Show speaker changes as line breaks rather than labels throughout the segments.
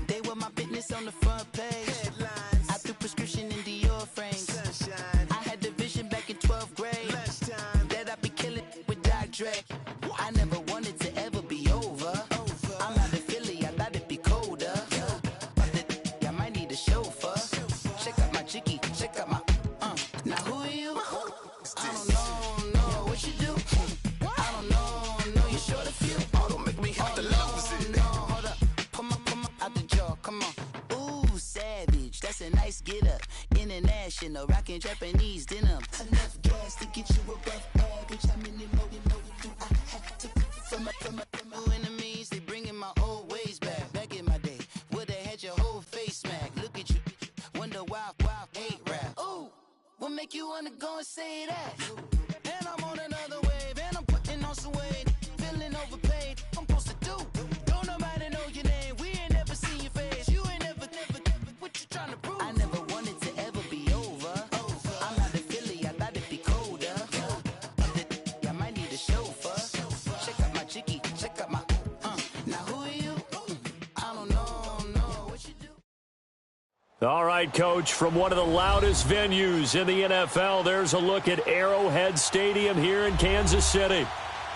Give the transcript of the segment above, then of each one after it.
They were my business on the front page. Headlines. I threw prescription in Dior frames. Sunshine. I had the vision back in 12th grade. Lunchtime. That I'd be killing with Doc Dre. I never wanted to ever be over. I'm out of Philly, I thought it'd be colder. I might need a chauffeur. Check out my jiggy, check out my Now who are you? I don't know what you do. I don't know you short a few.
Oh, don't make me have to lose it.
No, hold up, come on, out the jaw, come on. Ooh, savage, that's a nice get up. International, rockin' Japanese denim. Enough gas to get you above average. How many more you know do I have to from my enemies? They bringing my old ways back in my day. Would've had your whole face smacked. Look at you, wonder why hate rap. Ooh, what make you wanna go and say that? And I'm on another wave, and I'm putting on some weight. Feeling overpaid, I'm supposed to do. Don't nobody know your name, we ain't never seen your face. You ain't never, what you trying to prove? I never wanted to ever be over. I'm out of Philly, I thought it'd be colder. I might need a chauffeur. Check out my jiggy, check out my Now who are you? I don't know what you do.
All right, Coach, from one of the loudest venues in the NFL, there's a look at Arrowhead Stadium here in Kansas City.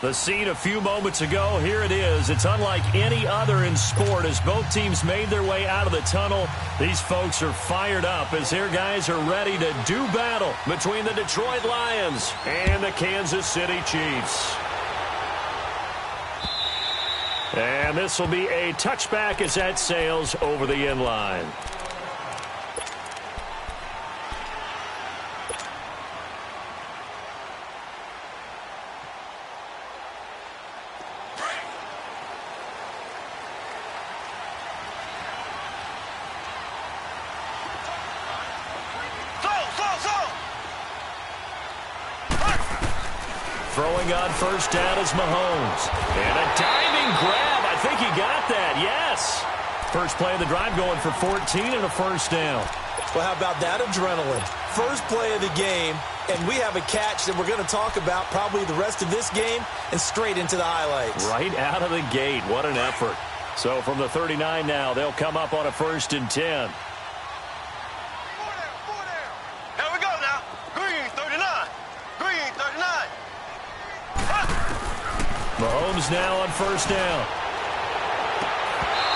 The scene a few moments ago, here it is. It's unlike any other in sport as both teams made their way out of the tunnel. These folks are fired up as their guys are ready to do battle between the Detroit Lions and the Kansas City Chiefs. And this will be a touchback as that sails over the end line. Throwing on first down is Mahomes. And a diving grab. I think he got that. Yes. First play of the drive going for 14 and a first down.
Well, how about that adrenaline? First play of the game, and we have a catch that we're going to talk about probably the rest of this game and straight into the highlights.
Right out of the gate. What an effort. So from the 39 now, they'll come up on a 1st and 10. Mahomes now on first down.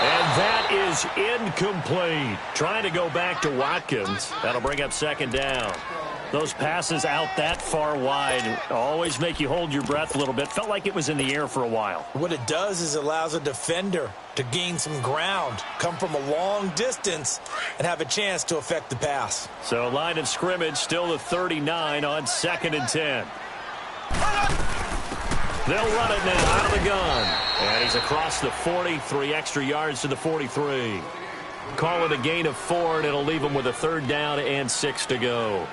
And that is incomplete. Trying to go back to Watkins. That'll bring up 2nd down. Those passes out that far wide always make you hold your breath a little bit. Felt like it was in the air for a while.
What it does is it allows a defender to gain some ground, come from a long distance, and have a chance to affect the pass.
So line of scrimmage still the 39 on 2nd and 10. They'll run it now out of the gun. And he's across the 40, 3 extra yards to the 43. Call it a gain of 4, and it'll leave them with a 3rd down and 6 to go.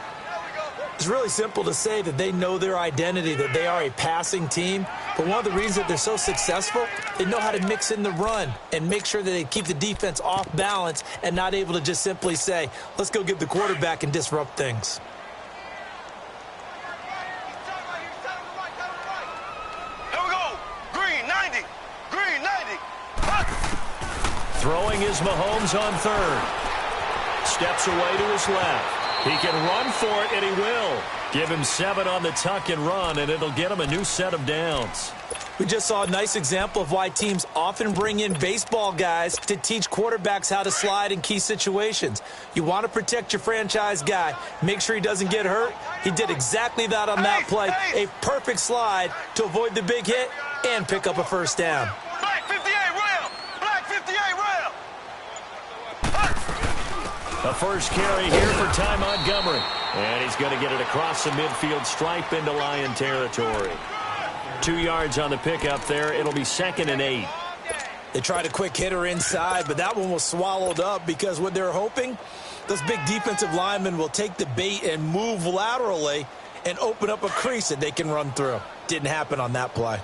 It's really simple to say that they know their identity, that they are a passing team. But one of the reasons that they're so successful, they know how to mix in the run and make sure that they keep the defense off balance and not able to just simply say, let's go get the quarterback and disrupt things.
Throwing is Mahomes on 3rd. Steps away to his left. He can run for it, and he will. Give him 7 on the tuck and run, and it'll get him a new set of downs.
We just saw a nice example of why teams often bring in baseball guys to teach quarterbacks how to slide in key situations. You want to protect your franchise guy. Make sure he doesn't get hurt. He did exactly that on that play. A perfect slide to avoid the big hit and pick up a 1st down.
A first carry here for Ty Montgomery. And he's going to get it across the midfield stripe into Lion territory. 2 yards on the pickup there. It'll be 2nd and 8.
They tried a quick hitter inside, but that one was swallowed up because what they're hoping, those big defensive linemen will take the bait and move laterally and open up a crease that they can run through. Didn't happen on that play.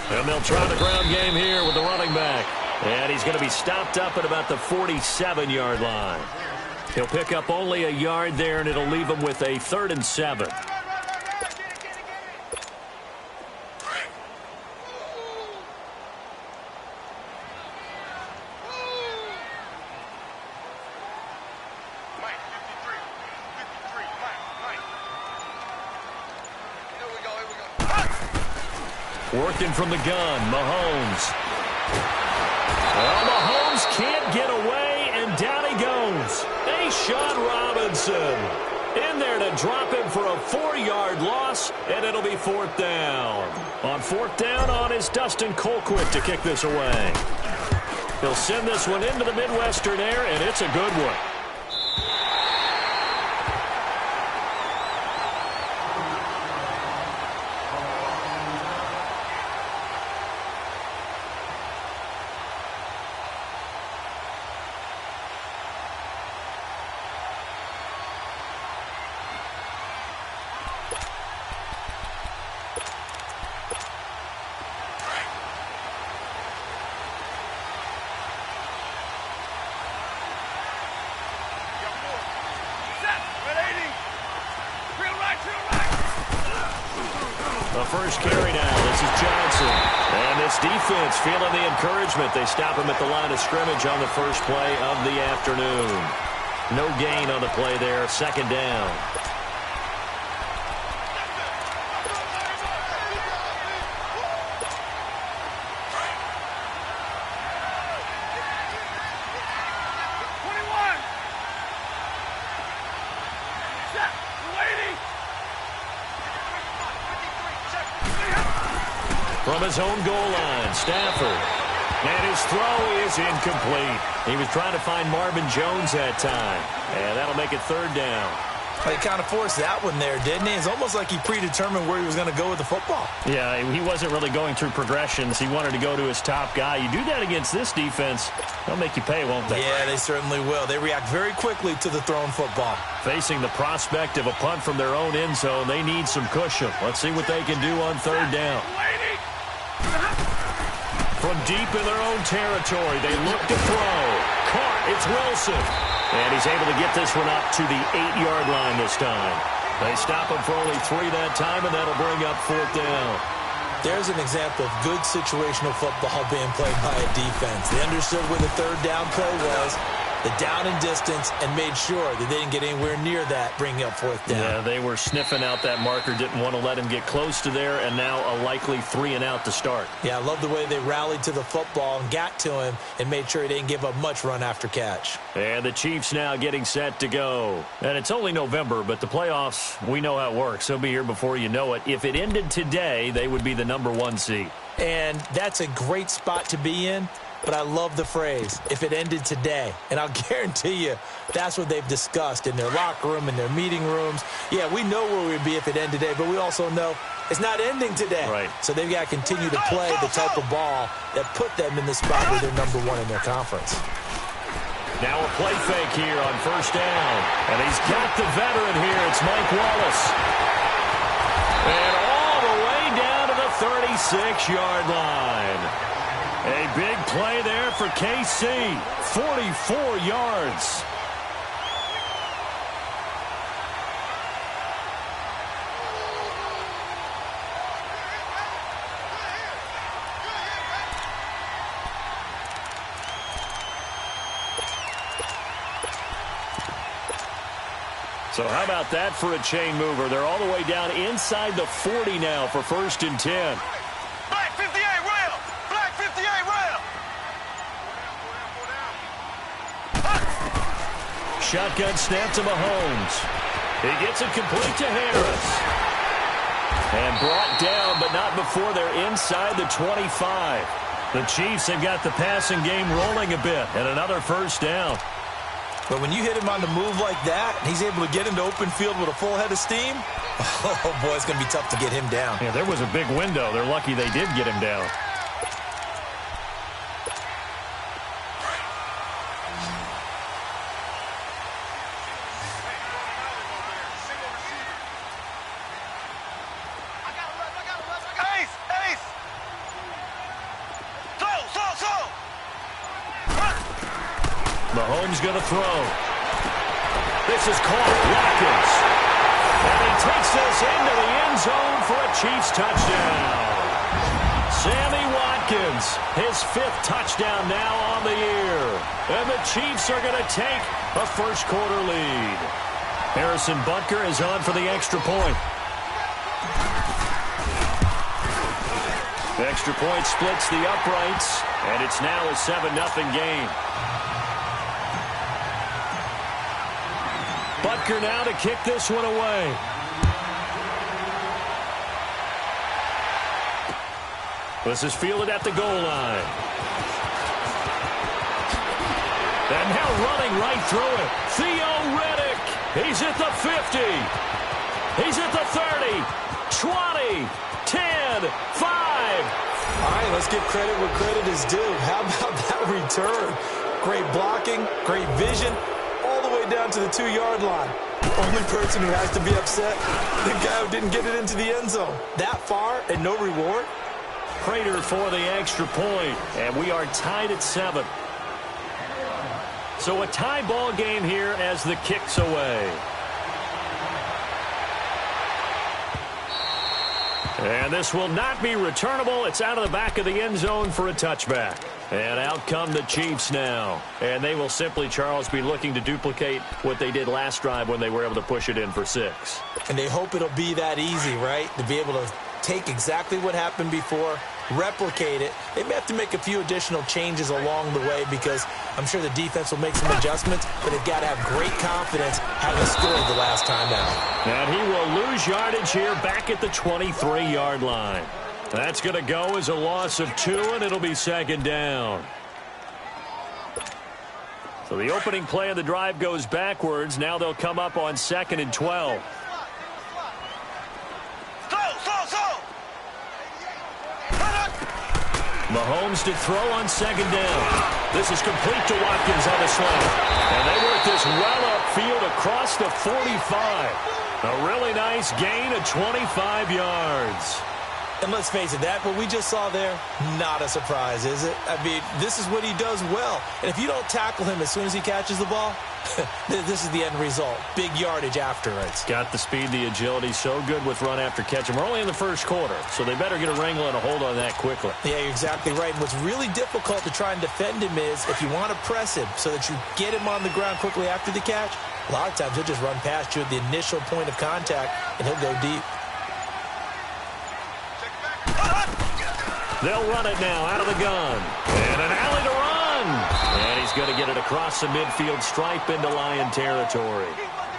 And they'll try the ground game here with the running back. And he's going to be stopped up at about the 47-yard line. He'll pick up only a yard there, and it'll leave him with a 3rd and 7. Working from the gun, Mahomes. Well, Mahomes can't get away, and down he goes. A'Shaun Robinson in there to drop him for a 4-yard loss, and it'll be 4th down. On 4th down is Dustin Colquitt to kick this away. He'll send this one into the Midwestern air, and it's a good one. The first carry now. This is Johnson. And this defense feeling the encouragement. They stop him at the line of scrimmage on the first play of the afternoon. No gain on the play there. 2nd down. From his own goal line, Stafford. And his throw is incomplete. He was trying to find Marvin Jones that time. And that'll make it 3rd down.
He kind of forced that one there, didn't he? It's almost like he predetermined where he was going to go with the football.
Yeah, he wasn't really going through progressions. He wanted to go to his top guy. You do that against this defense, they'll make you pay, won't they?
Yeah, they certainly will. They react very quickly to the thrown football.
Facing the prospect of a punt from their own end zone, they need some cushion. Let's see what they can do on 3rd down. From deep in their own territory, they look to throw. Caught, it's Wilson. And he's able to get this one up to the 8-yard line this time. They stop him for only 3 that time, and that'll bring up 4th down.
There's an example of good situational football being played by a defense. They understood where the 3rd down play was, the down and distance, and made sure that they didn't get anywhere near that, bringing up 4th down.
Yeah, they were sniffing out that marker, didn't want to let him get close to there, and now a likely 3 and out to start.
Yeah, I love the way they rallied to the football and got to him and made sure he didn't give up much run after catch.
And the Chiefs now getting set to go. And it's only November, but the playoffs, we know how it works. They'll be here before you know it. If it ended today, they would be the #1 seed.
And that's a great spot to be in. But I love the phrase, if it ended today. And I'll guarantee you, that's what they've discussed in their locker room, in their meeting rooms. Yeah, we know where we'd be if it ended today, but we also know it's not ending today.
Right.
So they've got to continue to play the type of ball that put them in the spot where they're #1 in their conference.
Now a play fake here on 1st down. And he's got the veteran here. It's Mike Wallace. And all the way down to the 36-yard line. A big play there for KC. 44 yards. So how about that for a chain mover? They're all the way down inside the 40 now for 1st and 10.
Black 58 rail! Black 58 rail!
Shotgun snap to Mahomes. He gets it complete to Harris. And brought down, but not before they're inside the 25. The Chiefs have got the passing game rolling a bit. And another 1st down.
But when you hit him on the move like that, he's able to get into open field with a full head of steam, oh, boy, it's going to be tough to get him down.
Yeah, there was a big window. They're lucky they did get him down. Mahomes going to throw. This is caught. Watkins. And he takes this into the end zone for a Chiefs touchdown. Sammy Watkins, his 5th touchdown now on the year. And the Chiefs are going to take a first-quarter lead. Harrison Butker is on for the extra point. Extra point splits the uprights, and it's now a 7-0 game. Butker now to kick this one away. This is fielded at the goal line. And now running right through it. Theo Riddick. He's at the 50. He's at the 30. 20. 10. 5.
All right, let's give credit where credit is due. How about that return? Great blocking, great vision, all the way down to the 2-yard line. Only person who has to be upset, the guy who didn't get it into the end zone. That far and no reward?
Prater for the extra point, and we are tied at 7. So a tie ball game here as the kick's away. And this will not be returnable. It's out of the back of the end zone for a touchback. And out come the Chiefs now. And they will simply, Charles, be looking to duplicate what they did last drive when they were able to push it in for 6.
And they hope it'll be that easy, right? To be able to take exactly what happened before, replicate it. They may have to make a few additional changes along the way because I'm sure the defense will make some adjustments, but they've got to have great confidence having scored the last time out.
And he will lose yardage here back at the 23-yard line. That's going to go as a loss of 2, and it'll be 2nd down. So the opening play of the drive goes backwards. Now they'll come up on 2nd and 12. Mahomes to throw on 2nd down. This is complete to Watkins on the slant. And they work this well upfield across the 45. A really nice gain of 25 yards.
And let's face it, that what we just saw there, not a surprise, is it? I mean, this is what he does well. And if you don't tackle him as soon as he catches the ball, this is the end result. Big yardage after it.
Got the speed, the agility, so good with run after catch. And we're only in the first quarter, so they better get a wrangle and a hold on that quickly.
Yeah, you're exactly right. And what's really difficult to try and defend him is if you want to press him so that you get him on the ground quickly after the catch, a lot of times he'll just run past you at the initial point of contact, and he'll go deep.
They'll run it now out of the gun. And an alley to run. And he's going to get it across the midfield stripe into Lion territory.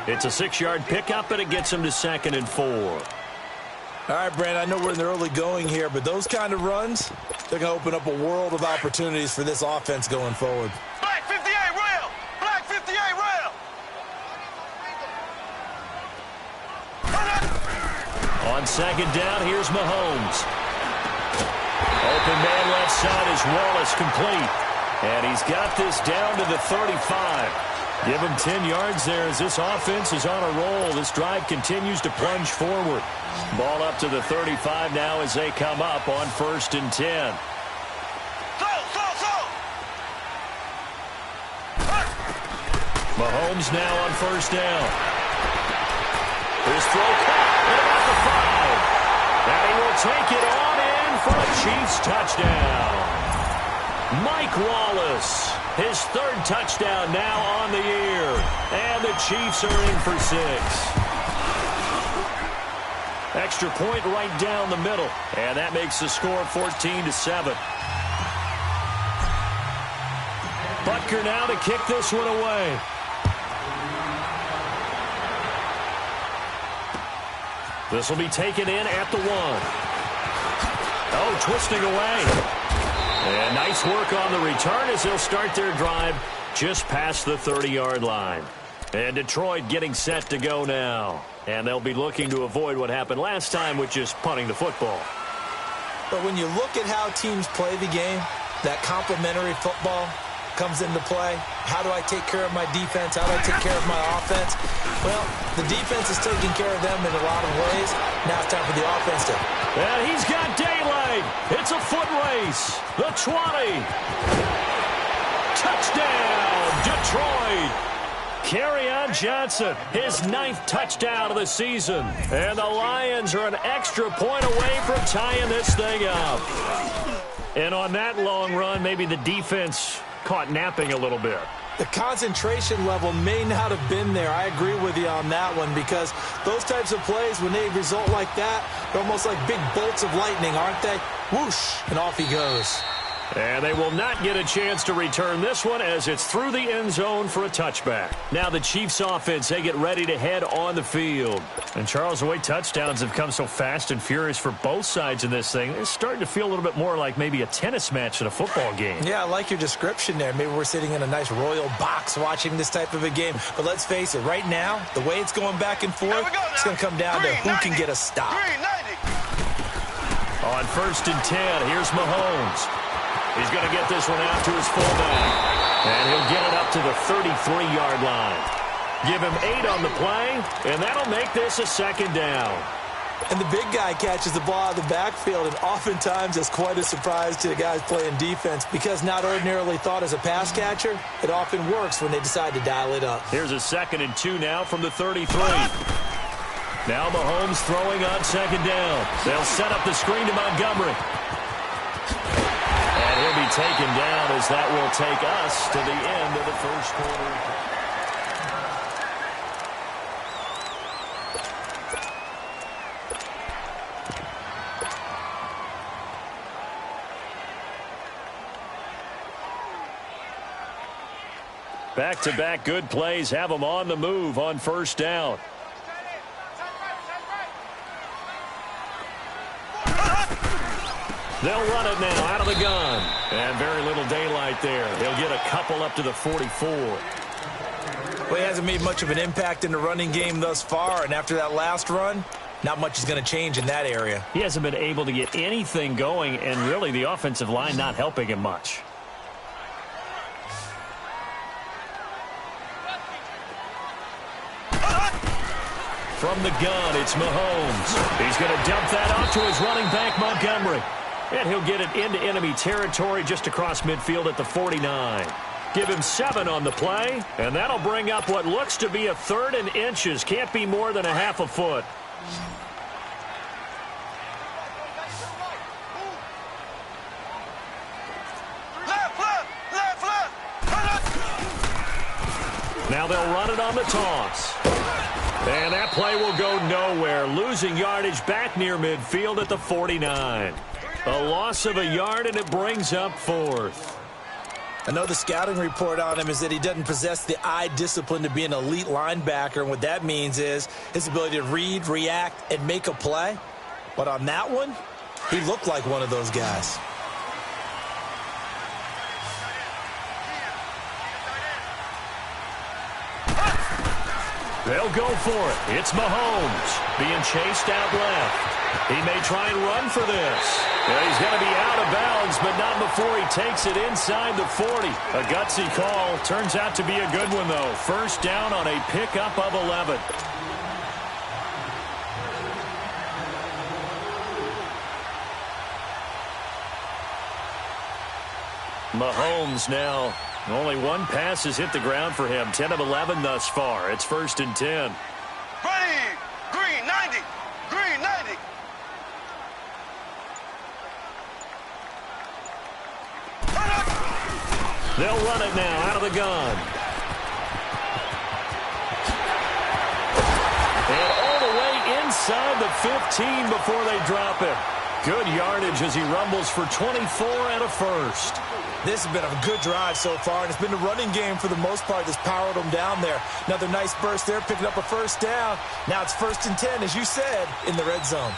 It's a 6-yard pickup, and it gets him to 2nd and 4.
All right, Brandon, I know we're in the early going here, but those kind of runs, they're going to open up a world of opportunities for this offense going forward.
Black 58 rail! Black 58 rail!
On 2nd down, here's Mahomes. Open man left side is Wallace, complete. And he's got this down to the 35. Give him 10 yards there as this offense is on a roll. This drive continues to plunge forward. Ball up to the 35 now as they come up on 1st and 10. Mahomes now on 1st down. His throw caught at about the 5. And he will take it on in for a Chiefs touchdown. Mike Wallace, his 3rd touchdown now on the year. And the Chiefs are in for 6. Extra point right down the middle. And that makes the score 14-7. Butker now to kick this one away. This will be taken in at the 1. Oh, twisting away. And nice work on the return as they'll start their drive just past the 30-yard line. And Detroit getting set to go now. And they'll be looking to avoid what happened last time, which is punting the football.
But when you look at how teams play the game, that complementary football comes into play. How do I take care of my defense? How do I take care of my offense? Well, the defense is taking care of them in a lot of ways. Now it's time for the offense to.
And he's got daylight. It's a foot race. The 20. Touchdown, Detroit. Kerryon Johnson, his 9th touchdown of the season. And the Lions are an extra point away from tying this thing up. And on that long run, maybe the defense caught napping a little bit.
The concentration level may not have been there. I agree with you on that one because those types of plays, when they result like that, they're almost like big bolts of lightning, aren't they? Whoosh, and off he goes.
And they will not get a chance to return this one as it's through the end zone for a touchback. Now the Chiefs offense, they get ready to head on the field. And Charles, the way touchdowns have come so fast and furious for both sides in this thing, it's starting to feel a little bit more like maybe a tennis match than a football game.
Yeah, I like your description there. Maybe we're sitting in a nice royal box watching this type of a game. But let's face it, right now, the way it's going back and forth, it's going to come down to who can get a stop.
On 1st and 10, here's Mahomes. He's going to get this one out to his fullback. And he'll get it up to the 33-yard line. Give him 8 on the play, and that'll make this a 2nd down.
And the big guy catches the ball out of the backfield, and oftentimes it's quite a surprise to the guys playing defense because not ordinarily thought as a pass catcher, it often works when they decide to dial it up.
Here's a 2nd and 2 now from the 33. Now Mahomes throwing on 2nd down. They'll set up the screen to Montgomery. And he'll be taken down as that will take us to the end of the first quarter. Back-to-back good plays have them on the move on 1st down. They'll run it now out of the gun. And very little daylight there. They'll get a couple up to the 44.
Well, he hasn't made much of an impact in the running game thus far, and after that last run, not much is going to change in that area.
He hasn't been able to get anything going, and really the offensive line not helping him much. From the gun, it's Mahomes. He's going to dump that off to his running back, Montgomery. And he'll get it into enemy territory just across midfield at the 49. Give him 7 on the play, and that'll bring up what looks to be a 3rd and inches. Can't be more than a half a foot. Now they'll run it on the toss. And that play will go nowhere. Losing yardage back near midfield at the 49. A loss of a yard, and it brings up 4th.
I know the scouting report on him is that he doesn't possess the eye discipline to be an elite linebacker, and what that means is his ability to read, react, and make a play. But on that one, he looked like one of those guys.
They'll go for it. It's Mahomes being chased out left. He may try and run for this. Yeah, he's going to be out of bounds, but not before he takes it inside the 40. A gutsy call. Turns out to be a good one, though. 1st down on a pickup of 11. Mahomes now. Only one pass has hit the ground for him. 10 of 11 thus far. It's 1st and 10.
Ready, green 90, green 90.
They'll run it now out of the gun. And all the way inside the 15 before they drop it. Good yardage as he rumbles for 24 and a 1st.
This has been a good drive so far, and it's been the running game for the most part that's powered them down there. Another nice burst there, picking up a 1st down. Now it's 1st and 10, as you said, in the red zone.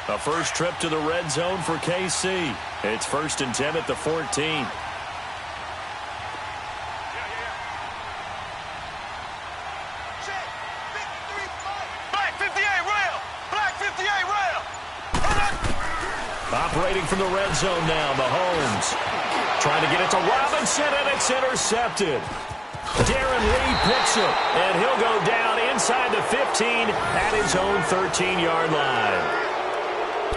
A first trip to the red zone for KC. It's 1st and 10 at the 14. Operating from the red zone now, Mahomes. Trying to get it to Robinson, and it's intercepted. Darren Lee picks it, and he'll go down inside the 15 at his own 13-yard line.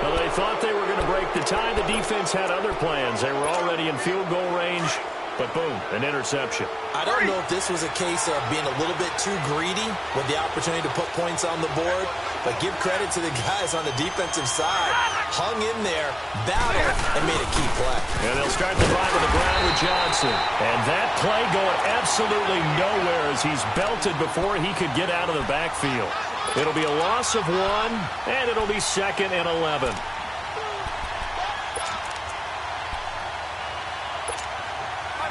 Well, they thought they were going to break the tie. The defense had other plans. They were already in field goal range, but boom, an interception.
I don't know if this was a case of being a little bit too greedy with the opportunity to put points on the board, but give credit to the guys on the defensive side. Hung in there, battled, and made a key play.
And they'll start the drive on the ground with Johnson. And that play going absolutely nowhere as he's belted before he could get out of the backfield. It'll be a loss of 1, and it'll be 2nd and 11.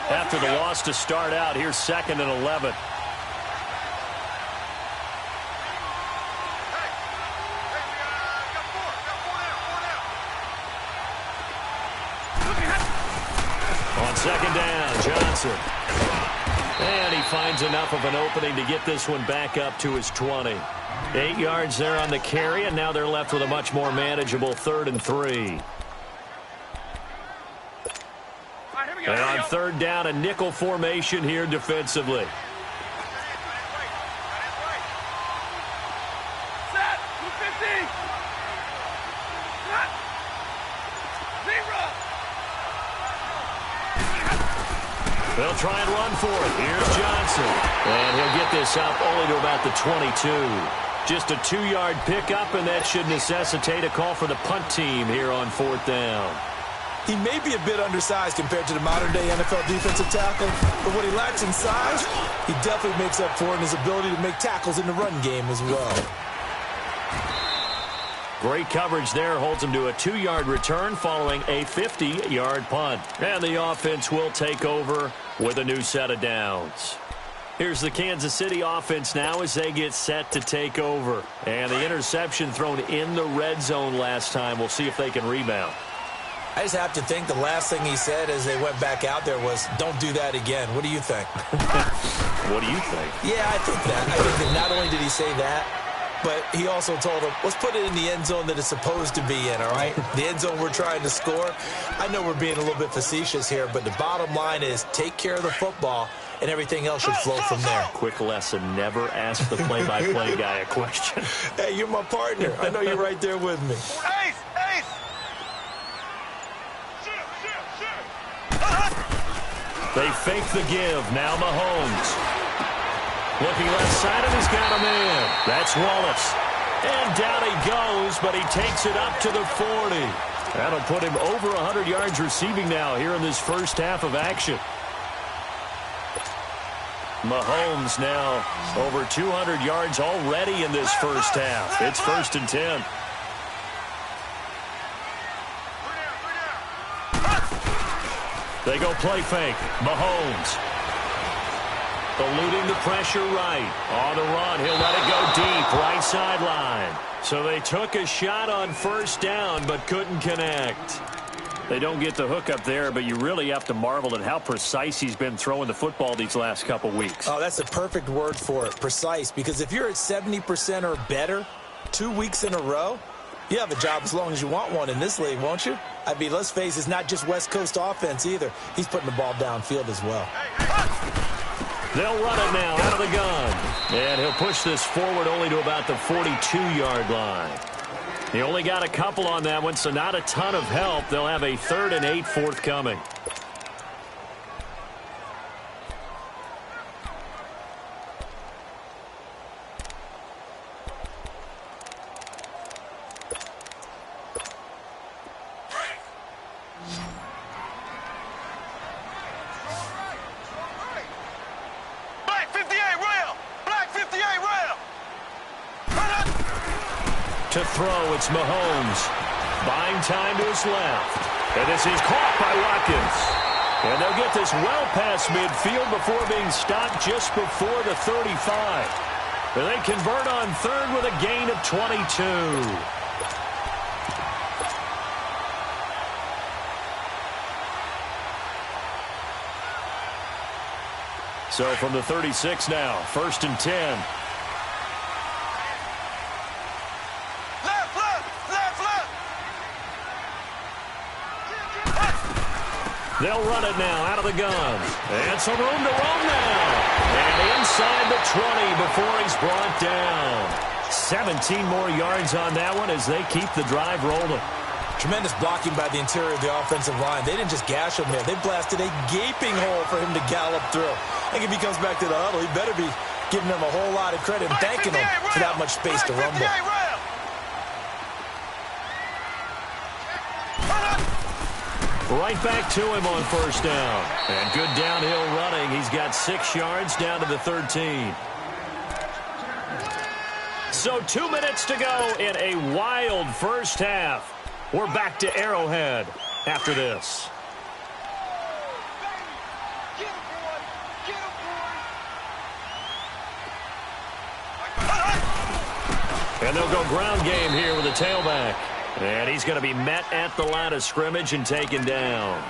After the loss to start out, here's 2nd and 11. On 2nd down, Johnson. And he finds enough of an opening to get this one back up to his 20. 8 yards there on the carry, and now they're left with a much more manageable 3rd and 3. And on 3rd down, a nickel formation here defensively. They'll try and run for it. Here's Johnson. And he'll get this up only to about the 22. Just a 2-yard pickup, and that should necessitate a call for the punt team here on 4th down.
He may be a bit undersized compared to the modern-day NFL defensive tackle, but what he lacks in size, he definitely makes up for in his ability to make tackles in the run game as well.
Great coverage there, holds him to a 2-yard return following a 50-yard punt. And the offense will take over with a new set of downs. Here's the Kansas City offense now as they get set to take over. And the interception thrown in the red zone last time. We'll see if they can rebound.
I just have to think the last thing he said as they went back out there was, don't do that again. What do you think?
What do you think?
Yeah, I think that. I think that not only did he say that, but he also told him, let's put it in the end zone that it's supposed to be in, all right? The end zone we're trying to score. I know we're being a little bit facetious here, but the bottom line is take care of the football, and everything else should flow from there.
Quick lesson, never ask the play-by-play guy a question.
Hey, you're my partner. I know you're right there with me.
Ace! Ace!
They fake the give. Now Mahomes. Looking left side of, he's got a man. That's Wallace. And down he goes, but he takes it up to the 40. That'll put him over 100 yards receiving now here in this first half of action. Mahomes now over 200 yards already in this first half. It's 1st and 10. They go play fake. Mahomes. Eluding the pressure right. On the run. He'll let it go deep. Right sideline. So they took a shot on 1st down but couldn't connect. They don't get the hook up there, but you really have to marvel at how precise he's been throwing the football these last couple weeks.
Oh, that's a perfect word for it, precise. Because if you're at 70% or better 2 weeks in a row, you have a job as long as you want one in this league, won't you? I mean, let's face it, it's not just West Coast offense either. He's putting the ball downfield as well.
They'll run it now out of the gun. And he'll push this forward only to about the 42-yard line. He only got a couple on that one, so not a ton of help. They'll have a 3rd and 8 forthcoming. To throw, it's Mahomes. Buying time to his left. And this is caught by Watkins. And they'll get this well past midfield before being stopped just before the 35. And they convert on 3rd with a gain of 22. So from the 36 now, 1st and 10. They'll run it now out of the gun. And some room to roam now. And inside the 20 before he's brought down. 17 more yards on that one as they keep the drive rolling.
Tremendous blocking by the interior of the offensive line. They didn't just gash him there. They blasted a gaping hole for him to gallop through. I think if he comes back to the huddle, he better be giving them a whole lot of credit and thanking them for that much space to rumble.
Right back to him on 1st down. And good downhill running. He's got 6 yards down to the 13. So 2 minutes to go in a wild first half. We're back to Arrowhead after this. And they'll go ground game here with a tailback. And he's going to be met at the line of scrimmage and taken down.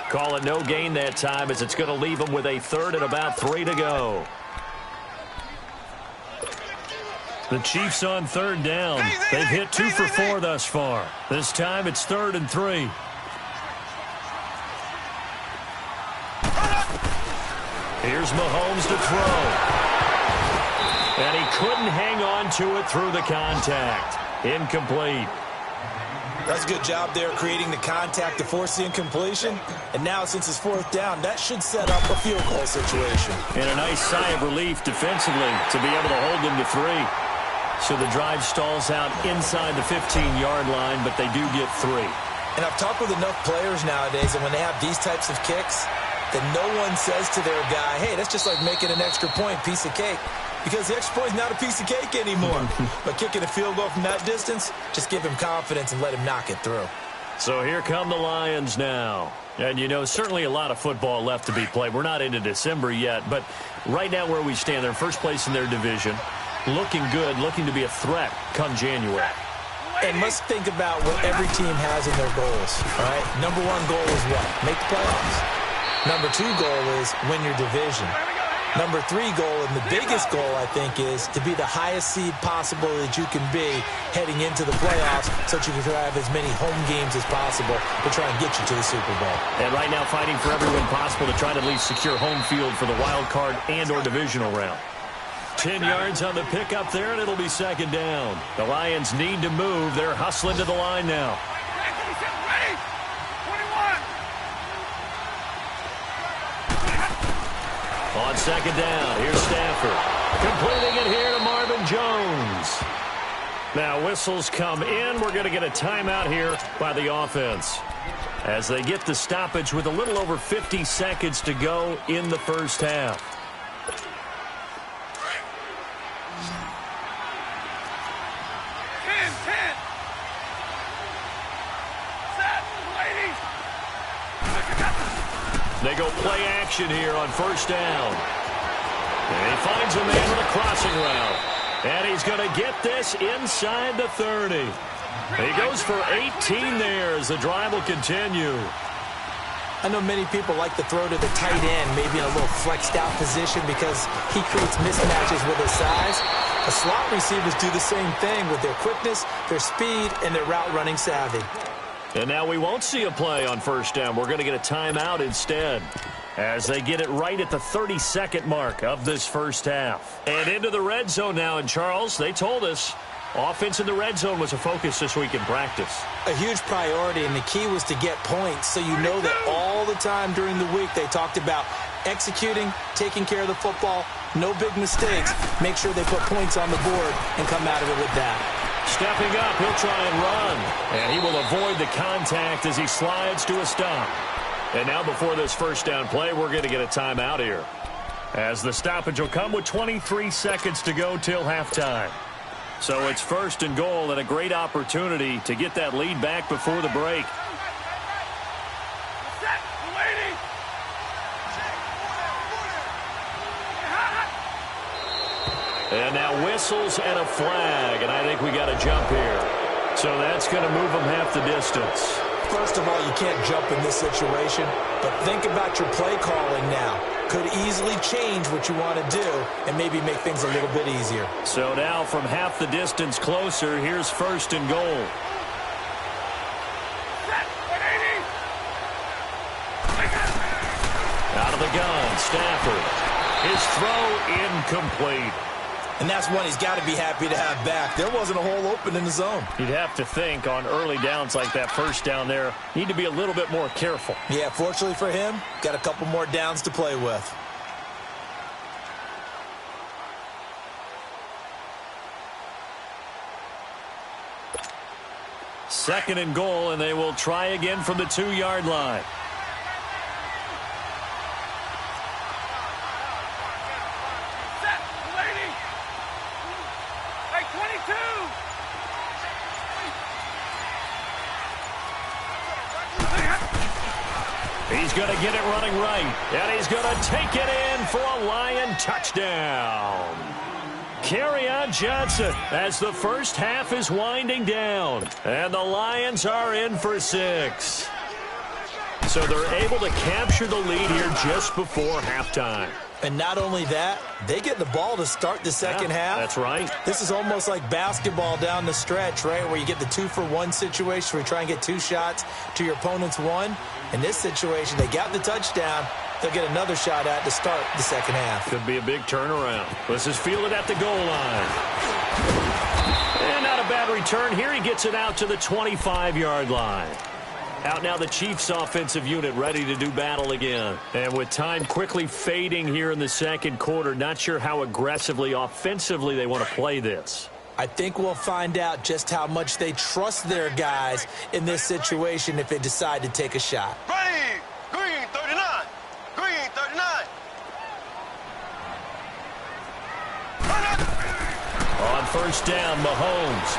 Call it no gain that time as it's going to leave him with a third and about 3 to go. The Chiefs on third down. They've hit 2 for 4 thus far. This time it's 3rd and 3. Here's Mahomes to throw. And he couldn't hang on to it through the contact. Incomplete.
That's a good job there creating the contact to force the incompletion. And now since it's 4th down, that should set up a field goal situation.
And a nice sigh of relief defensively to be able to hold them to 3. So the drive stalls out inside the 15-yard line, but they do get 3.
And I've talked with enough players nowadays, and when they have these types of kicks, that no one says to their guy, hey, that's just like making an extra point, piece of cake. Because the extra point is not a piece of cake anymore. But kicking a field goal from that distance, just give him confidence and let him knock it through.
So here come the Lions now. And, you know, certainly a lot of football left to be played. We're not into December yet, but right now where we stand, they're in first place in their division. Looking good, looking to be a threat come January.
And let's think about what every team has in their goals, all right? Number 1 goal is what? Make the playoffs. Number 2 goal is win your division. Number 3 goal, and the biggest goal, I think, is to be the highest seed possible that you can be heading into the playoffs so that you can have as many home games as possible to try and get you to the Super Bowl.
And right now fighting for every win possible to try to at least secure home field for the wild card and or divisional round. 10 yards on the pickup there, and it'll be 2nd down. The Lions need to move. They're hustling to the line now. On 2nd down, here's Stafford. Completing it here to Marvin Jones. Now whistles come in. We're going to get a timeout here by the offense as they get the stoppage with a little over 50 seconds to go in the first half. They go play action here on 1st down. And he finds a man with a crossing route. And he's going to get this inside the 30. He goes for 18 there as the drive will continue.
I know many people like to throw to the tight end, maybe in a little flexed out position because he creates mismatches with his size. The slot receivers do the same thing with their quickness, their speed, and their route running savvy.
And now we won't see a play on 1st down. We're going to get a timeout instead as they get it right at the 32nd mark of this first half. And into the red zone now. And, Charles, they told us offense in the red zone was a focus this week in practice.
A huge priority, and the key was to get points. So you know that all the time during the week they talked about executing, taking care of the football, no big mistakes. Make sure they put points on the board and come out of it with that.
Stepping up, he'll try and run. And he will avoid the contact as he slides to a stop. And now before this 1st down play, we're going to get a timeout here, as the stoppage will come with 23 seconds to go till halftime. So it's 1st and goal and a great opportunity to get that lead back before the break. And now whistles and a flag, and I think we got a jump here. So that's going to move them half the distance.
First of all, you can't jump in this situation, but think about your play calling now. Could easily change what you want to do and maybe make things a little bit easier.
So now from half the distance closer, here's 1st and goal. Out of the gun, Stafford. His throw incomplete.
And that's one he's got to be happy to have back. There wasn't a hole open in the zone.
You'd have to think on early downs like that 1st down there, need to be a little bit more careful.
Yeah, fortunately for him, got a couple more downs to play with.
Second and goal, and they will try again from the 2-yard line. He's going to get it running right, and he's going to take it in for a Lion touchdown. Kerryon Johnson as the first half is winding down, and the Lions are in for 6. So they're able to capture the lead here just before halftime.
And not only that, they get the ball to start the second half.
That's right.
This is almost like basketball down the stretch, right, where you get the 2-for-1 situation where you try and get 2 shots to your opponent's 1. In this situation, they got the touchdown. They'll get another shot at to start the second half.
Could be a big turnaround. This is fielded at the goal line. And not a bad return here. He gets it out to the 25-yard line. Out now the Chiefs offensive unit ready to do battle again. And with time quickly fading here in the second quarter, not sure how aggressively, offensively they want to play this.
I think we'll find out just how much they trust their guys in this situation if they decide to take a shot.
Ready, green 39, green 39.
On first down, Mahomes.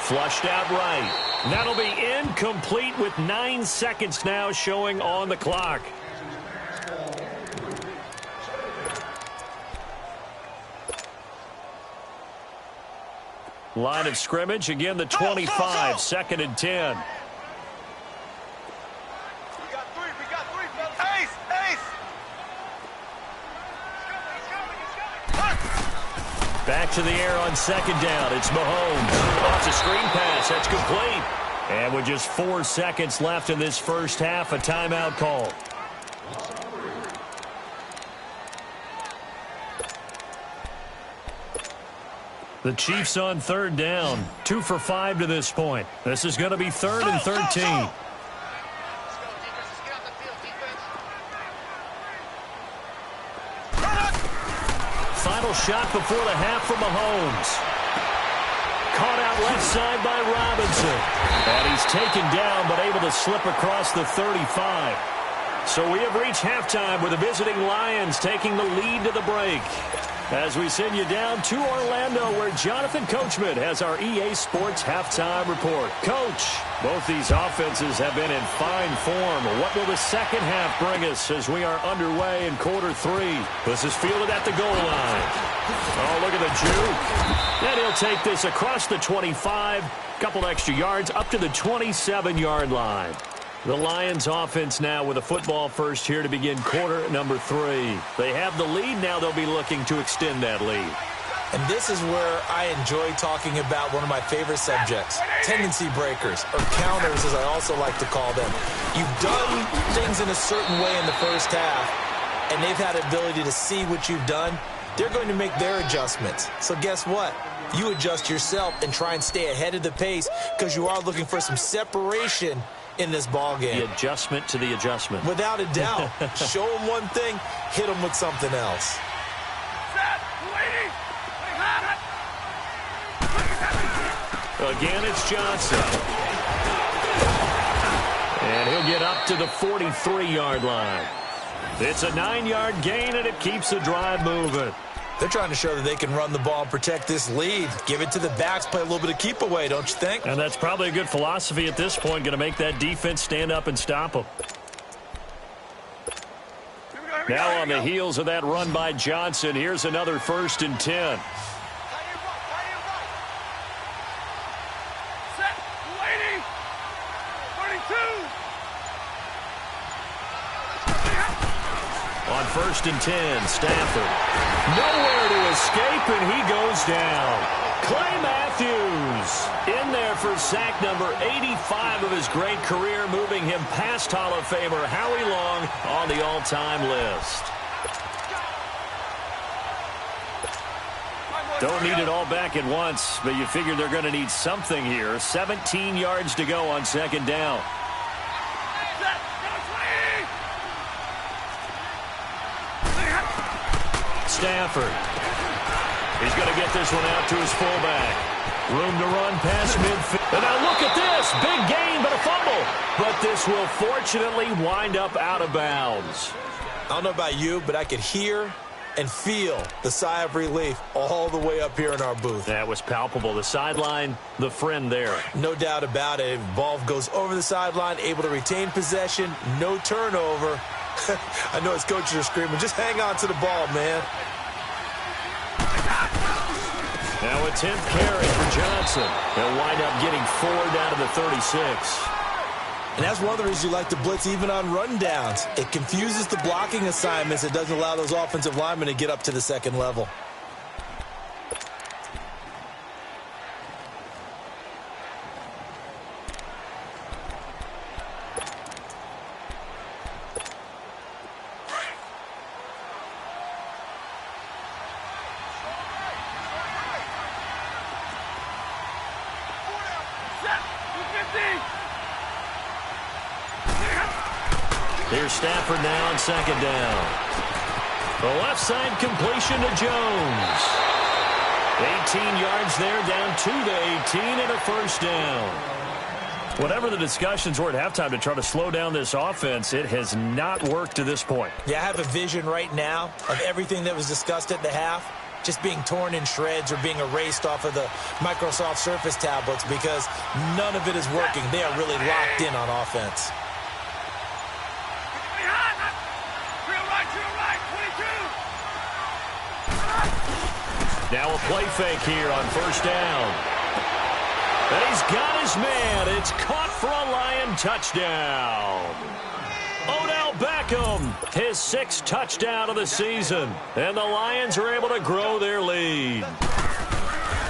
Flushed out right. That'll be incomplete with 9 seconds now showing on the clock. Line of scrimmage, again the 25, second and 10.
We got three, fellas. Ace.
Back to the air on second down. It's Mahomes. Off the screen pass. That's complete. And with just 4 seconds left in this first half, a timeout call. The Chiefs on third down. 2 for 5 to this point. This is going to be 3rd and 13. Final shot before the half from Mahomes. Caught out left side by Robinson. And he's taken down but able to slip across the 35. So we have reached halftime with the visiting Lions taking the lead to the break. As we send you down to Orlando, where Jonathan Coachman has our EA Sports halftime report. Coach, both these offenses have been in fine form. What will the second half bring us as we are underway in quarter 3? This is fielded at the goal line. Oh, look at the juke. And he'll take this across the 25, couple extra yards, up to the 27-yard line. The Lions offense now with a football first here to begin quarter number 3. They have the lead. Now they'll be looking to extend that lead.
And this is where I enjoy talking about one of my favorite subjects, tendency breakers, or counters as I also like to call them. You've done things in a certain way in the first half, and they've had the ability to see what you've done. They're going to make their adjustments. So guess what? You adjust yourself and try and stay ahead of the pace because you are looking for some separation in this ball game.
The adjustment to the adjustment.
Without a doubt. Show them one thing, hit them with something else.
Again, it's Johnson. And he'll get up to the 43-yard line. It's a 9-yard gain, and it keeps the drive moving.
They're trying to show that they can run the ball and protect this lead. Give it to the backs, play a little bit of keep away, don't you think?
And that's probably a good philosophy at this point, going to make that defense stand up and stop them. Now on the heels of that run by Johnson, here's another 1st and 10. On 1st and 10, Stafford. Nowhere to escape, and he goes down. Clay Matthews in there for sack number 85 of his great career, moving him past Hall of Famer Howie Long on the all-time list. Don't need it all back at once, but you figure they're going to need something here. 17 yards to go on 2nd down. Stafford. He's going to get this one out to his fullback. Room to run past midfield. And now look at this. Big gain, but a fumble. But this will fortunately wind up out of bounds.
I don't know about you, but I could hear and feel the sigh of relief all the way up here in our booth.
That was palpable. The sideline, the friend there.
No doubt about it. Ball goes over the sideline, able to retain possession, no turnover. I know his coaches are screaming, just hang on to the ball, man.
Now a 10th carry for Johnson. He'll wind up getting 4 down to the 36.
And that's one of the reasons you like to blitz even on rundowns. It confuses the blocking assignments. It doesn't allow those offensive linemen to get up to the second level.
Here's Stafford now on second down. The left side completion to Jones. 18 yards there, down to the 18 and a first down. Whatever the discussions were at halftime to try to slow down this offense, it has not worked to this point.
Yeah, I have a vision right now of everything that was discussed at the half just being torn in shreds or being erased off of the Microsoft Surface tablets because none of it is working. They are really locked in on offense.
Now a play fake here on first down. And he's got his man. It's caught for a Lion touchdown. Odell Beckham, his 6th touchdown of the season. And the Lions are able to grow their lead.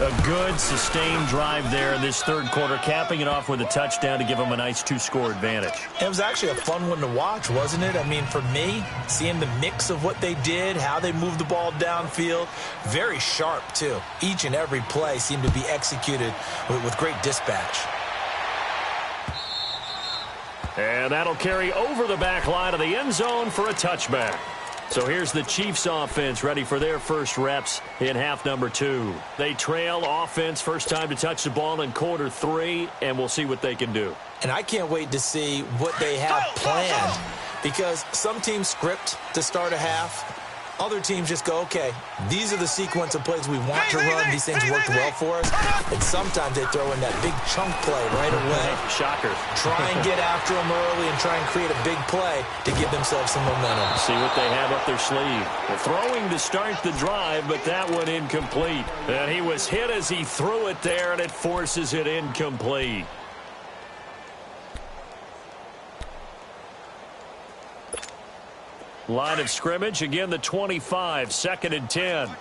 A good, sustained drive there in this third quarter, capping it off with a touchdown to give them a nice 2-score advantage.
It was actually a fun one to watch, wasn't it? I mean, for me, seeing the mix of what they did, how they moved the ball downfield, very sharp, too. Each and every play seemed to be executed with great dispatch.
And that'll carry over the back line of the end zone for a touchback. So here's the Chiefs offense ready for their first reps in half number 2. They trail offense, first time to touch the ball in quarter 3, and we'll see what they can do.
And I can't wait to see what they have planned because some teams script to start a half. Other teams just go, okay, these are the sequence of plays we want to run. These things worked well for us. And sometimes they throw in that big chunk play right away.
Shocker.
Try and get after them early and try and create a big play to give themselves some momentum.
See what they have up their sleeve. The throwing to start the drive, but that one incomplete. And he was hit as he threw it there, and it forces it incomplete. Line of scrimmage, again the 25, 2nd and 10.
Here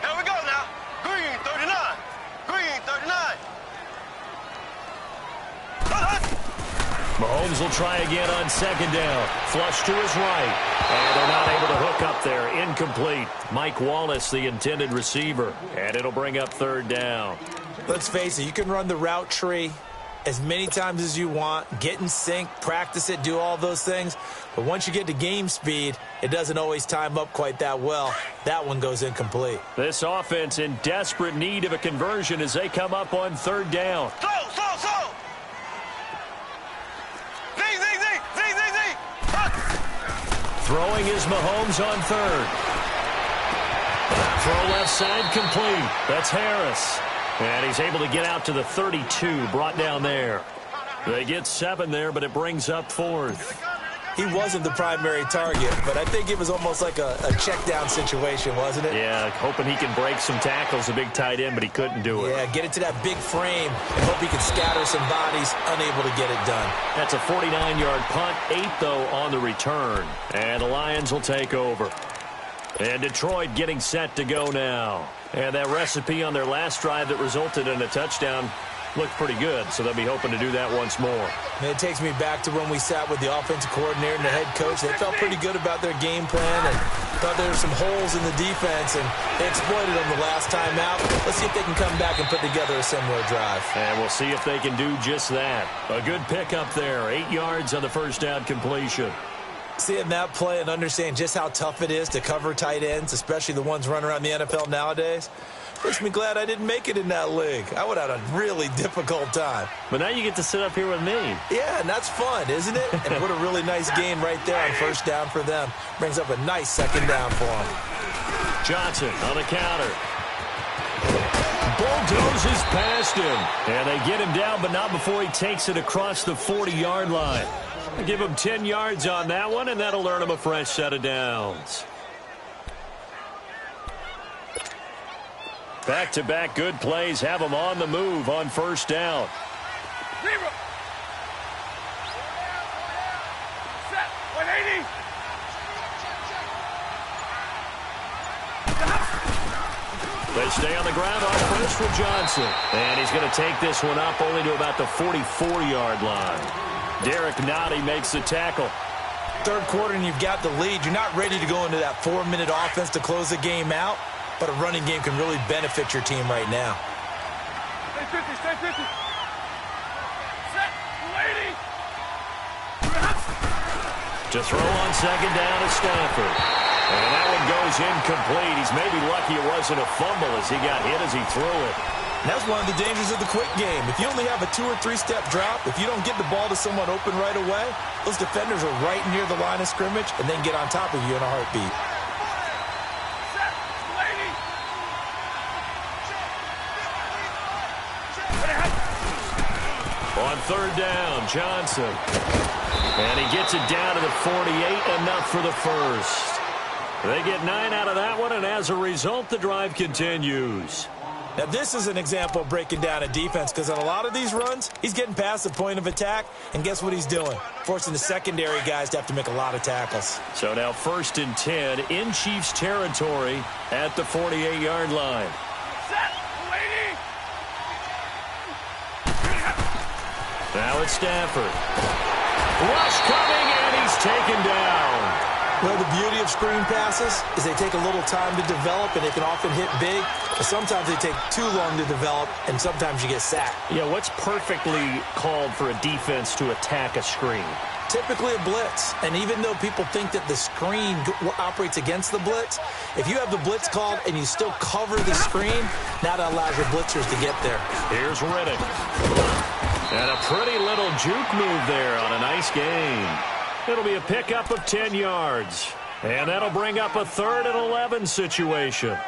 we go now. Green, 39. Green, 39.
Mahomes will try again on second down. Flush to his right. And they're not able to hook up there. Incomplete. Mike Wallace, the intended receiver. And it'll bring up 3rd down.
Let's face it, you can run the route tree as many times as you want, get in sync, practice it, do all those things. But once you get to game speed, it doesn't always time up quite that well. That one goes incomplete.
This offense in desperate need of a conversion as they come up on 3rd down.
Slow. Z.
Throwing is Mahomes on 3rd. Throw left side complete. That's Harris. And he's able to get out to the 32, brought down there. They get 7 there, but it brings up 4th.
He wasn't the primary target, but I think it was almost like a check down situation, wasn't it?
Yeah, hoping he can break some tackles, a big tight end, but he couldn't do it.
Yeah, get it to that big frame and hope he can scatter some bodies, unable to get it done.
That's a 49-yard punt, 8, though, on the return. And the Lions will take over. And Detroit getting set to go now. And that recipe on their last drive that resulted in a touchdown looked pretty good, so they'll be hoping to do that once more.
And it takes me back to when we sat with the offensive coordinator and the head coach. They felt pretty good about their game plan and thought there were some holes in the defense, and they exploited them the last time out. Let's see if they can come back and put together a similar drive.
And we'll see if they can do just that. A good pickup there, 8 yards on the first down completion.
Seeing that play and understanding just how tough it is to cover tight ends, especially the ones running around the NFL nowadays, makes me glad I didn't make it in that league. I would have had a really difficult time.
But now you get to sit up here with me.
Yeah, and that's fun, isn't it? And what a really nice game right there on first down for them. Brings up a nice second down for them.
Johnson on the counter. Bulldozes past him. And they get him down, but not before he takes it across the 40-yard line. Give him 10 yards on that one, and that'll earn him a fresh set of downs. Back-to-back good plays have him on the move on first down.
Set. 180.
They stay on the ground on first for Johnson. And he's going to take this one up only to about the 44-yard line. Derek Nottie makes the tackle.
Third quarter and you've got the lead. You're not ready to go into that 4-minute offense to close the game out, but a running game can really benefit your team right now.
Stay 50, stay 50. Set. 280.
To throw on second down to Stafford. And that one goes incomplete. He's maybe lucky it wasn't a fumble as he got hit as he threw it.
And that's one of the dangers of the quick game. If you only have a 2- or 3-step drop, if you don't get the ball to someone open right away, those defenders are right near the line of scrimmage and then get on top of you in a heartbeat.
Set. 280.
On third down, Johnson. And he gets it down to the 48, enough for the first. They get 9 out of that one, and as a result, the drive continues.
Now, this is an example of breaking down a defense because on a lot of these runs, he's getting past the point of attack, and guess what he's doing? Forcing the secondary guys to have to make a lot of tackles.
So now 1st and 10 in Chiefs territory at the 48-yard line.
Set. 280.
Now it's Stafford. Rush coming, and he's taken down.
Well, the beauty of screen passes is they take a little time to develop, and they can often hit big, but sometimes they take too long to develop, and sometimes you get sacked.
Yeah, what's perfectly called for a defense to attack a screen?
Typically a blitz, and even though people think that the screen operates against the blitz, if you have the blitz called and you still cover the screen, now that allows your blitzers to get there.
Here's Riddick. And a pretty little juke move there on a nice game. It'll be a pickup of 10 yards. And that'll bring up a 3rd and 11 situation.
Hey,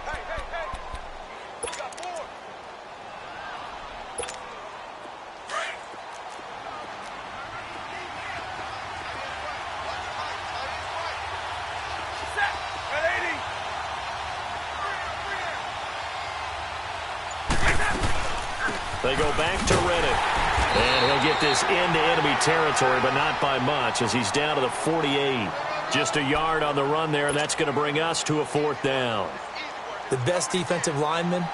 hey, hey. We got 4. Set. 180.
They go back to Riddick. And he'll get this into enemy territory, but not by much as he's down to the 48. Just a yard on the run there, and that's going to bring us to a 4th down.
The best defensive linemen,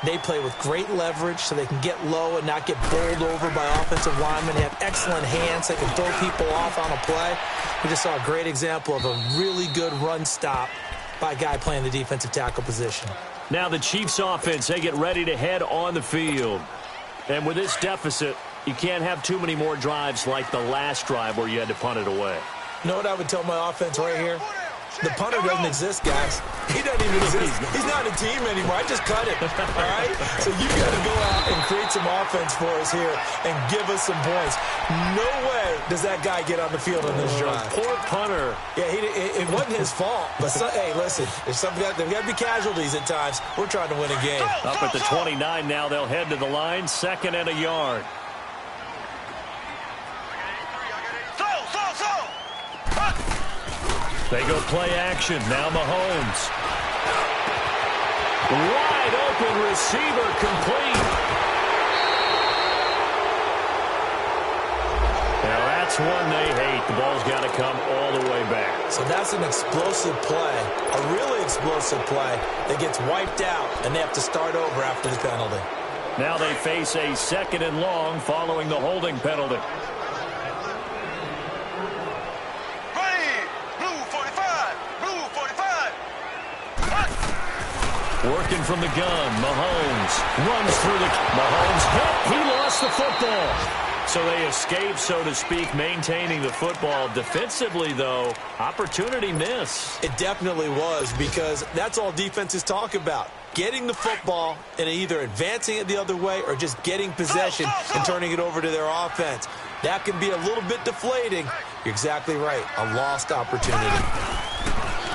they play with great leverage so they can get low and not get bowled over by offensive linemen. They have excellent hands. They can throw people off on a play. We just saw a great example of a really good run stop by a guy playing the defensive tackle position.
Now the Chiefs offense, they get ready to head on the field. And with this deficit, you can't have too many more drives like the last drive where you had to punt it away.
You know what I would tell my offense right here? The punter doesn't exist, guys. He doesn't even exist. He's not a team anymore. I just cut him, all right? So you got to go out and create some offense for us here and give us some points. No way does that guy get on the field on this drive.
Poor punter.
Yeah, it wasn't his fault. But, hey, listen, there's got to be casualties at times. We're trying to win a game.
Up at the 29 now, they'll head to the line, 2nd and a yard. They go play action. Now Mahomes. Wide open receiver complete. Now that's one they hate. The ball's got to come all the way back.
So that's an explosive play, a really explosive play that gets wiped out, and they have to start over after the penalty.
Now they face a 2nd and long following the holding penalty. Working from the gun, Mahomes runs through the... Mahomes hit. He lost the football. So they escape, so to speak, maintaining the football. Defensively, though, opportunity miss.
It definitely was, because that's all defenses talk about. Getting the football and either advancing it the other way or just getting possession and turning it over to their offense. That can be a little bit deflating. You're exactly right. A lost opportunity.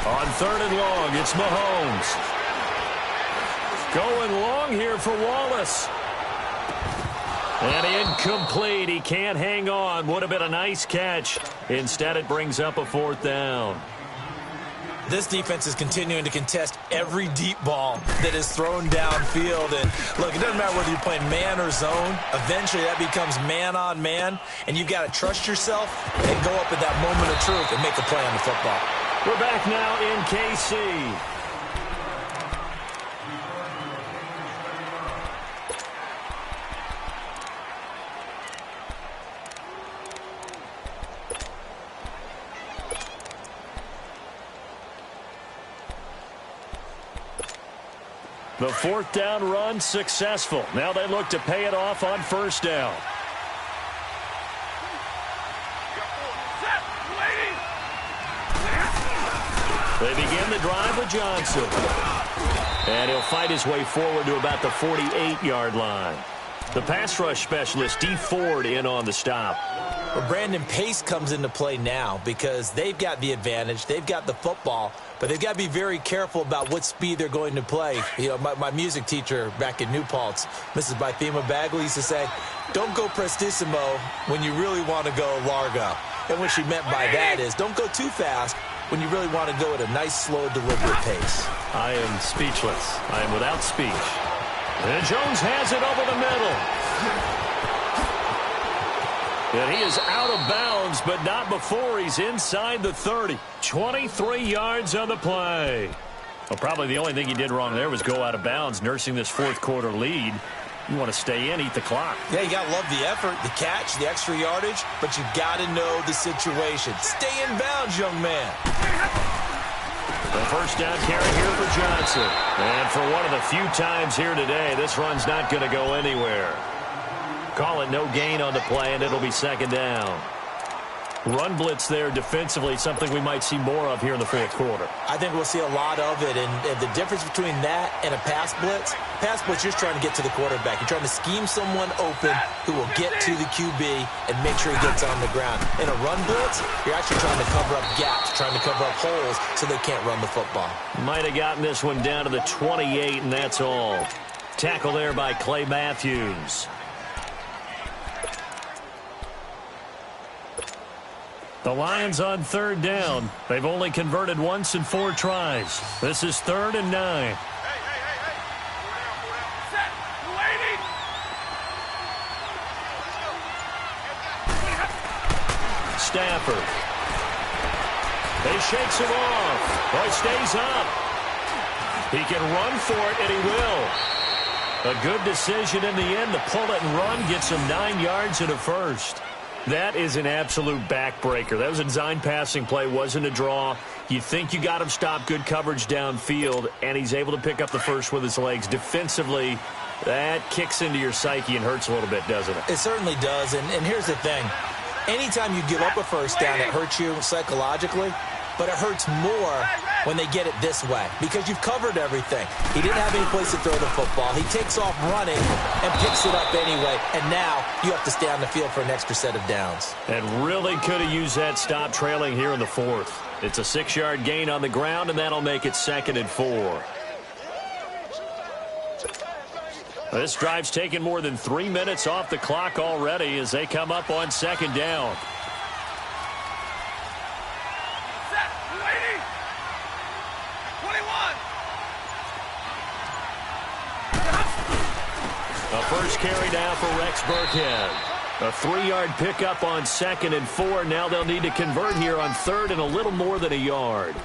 On 3rd and long, it's Mahomes. Going long here for Wallace. And incomplete. He can't hang on. Would have been a nice catch. Instead, it brings up a 4th down.
This defense is continuing to contest every deep ball that is thrown downfield. And look, it doesn't matter whether you're playing man or zone. Eventually, that becomes man on man. And you've got to trust yourself and go up at that moment of truth and make a play on the football.
We're back now in KC. The 4th down run successful. Now they look to pay it off on 1st down. They begin the drive with Johnson. And he'll fight his way forward to about the 48-yard line. The pass rush specialist, D. Ford, in on the stop.
Well, Brandon, pace comes into play now because they've got the advantage. They've got the football, but they've got to be very careful about what speed they're going to play. You know, my music teacher back in New Paltz, Mrs. Bythema Bagley, used to say, don't go prestissimo when you really want to go largo. And what she meant by that is don't go too fast when you really want to go at a nice, slow, deliberate pace.
I am speechless. I am without speech. And Jones has it over the middle. And he is out of bounds, but not before he's inside the 30. 23 yards on the play. Well, probably the only thing he did wrong there was go out of bounds, nursing this 4th quarter lead. You want to stay in, eat the clock.
Yeah, you got to love the effort, the catch, the extra yardage, but you got to know the situation. Stay in bounds, young man.
The 1st down carry here for Johnson. And for one of the few times here today, this run's not going to go anywhere. Call it no gain on the play, and it'll be 2nd down. Run blitz there defensively, something we might see more of here in the 4th quarter.
I think we'll see a lot of it, and the difference between that and a pass blitz, you're just trying to get to the quarterback. You're trying to scheme someone open who will get to the QB and make sure he gets on the ground. In a run blitz, you're actually trying to cover up gaps, trying to cover up holes so they can't run the football.
Might have gotten this one down to the 28, and that's all. Tackle there by Clay Matthews. The Lions on 3rd down. They've only converted once in 4 tries. This is 3rd and 9. Stafford. He shakes him off. Oh, he stays up. He can run for it, and he will. A good decision in the end to pull it and run. Gets him 9 yards and a first. That is an absolute backbreaker. That was a design passing play, wasn't a draw. You think you got him stopped, good coverage downfield, and he's able to pick up the first with his legs. Defensively, that kicks into your psyche and hurts a little bit, doesn't it?
It certainly does, and here's the thing. Anytime you give up a first down, it hurts you psychologically, but it hurts more when they get it this way because you've covered everything. He didn't have any place to throw the football. He takes off running and picks it up anyway, and now you have to stay on the field for an extra set of downs.
And really could have used that stop trailing here in the 4th. It's a 6-yard gain on the ground, and that'll make it 2nd and 4. This drive's taken more than 3 minutes off the clock already as they come up on 2nd down. A first carry now for Rex Burkhead. A 3-yard pickup on 2nd and 4. Now they'll need to convert here on 3rd and a little more than a yard.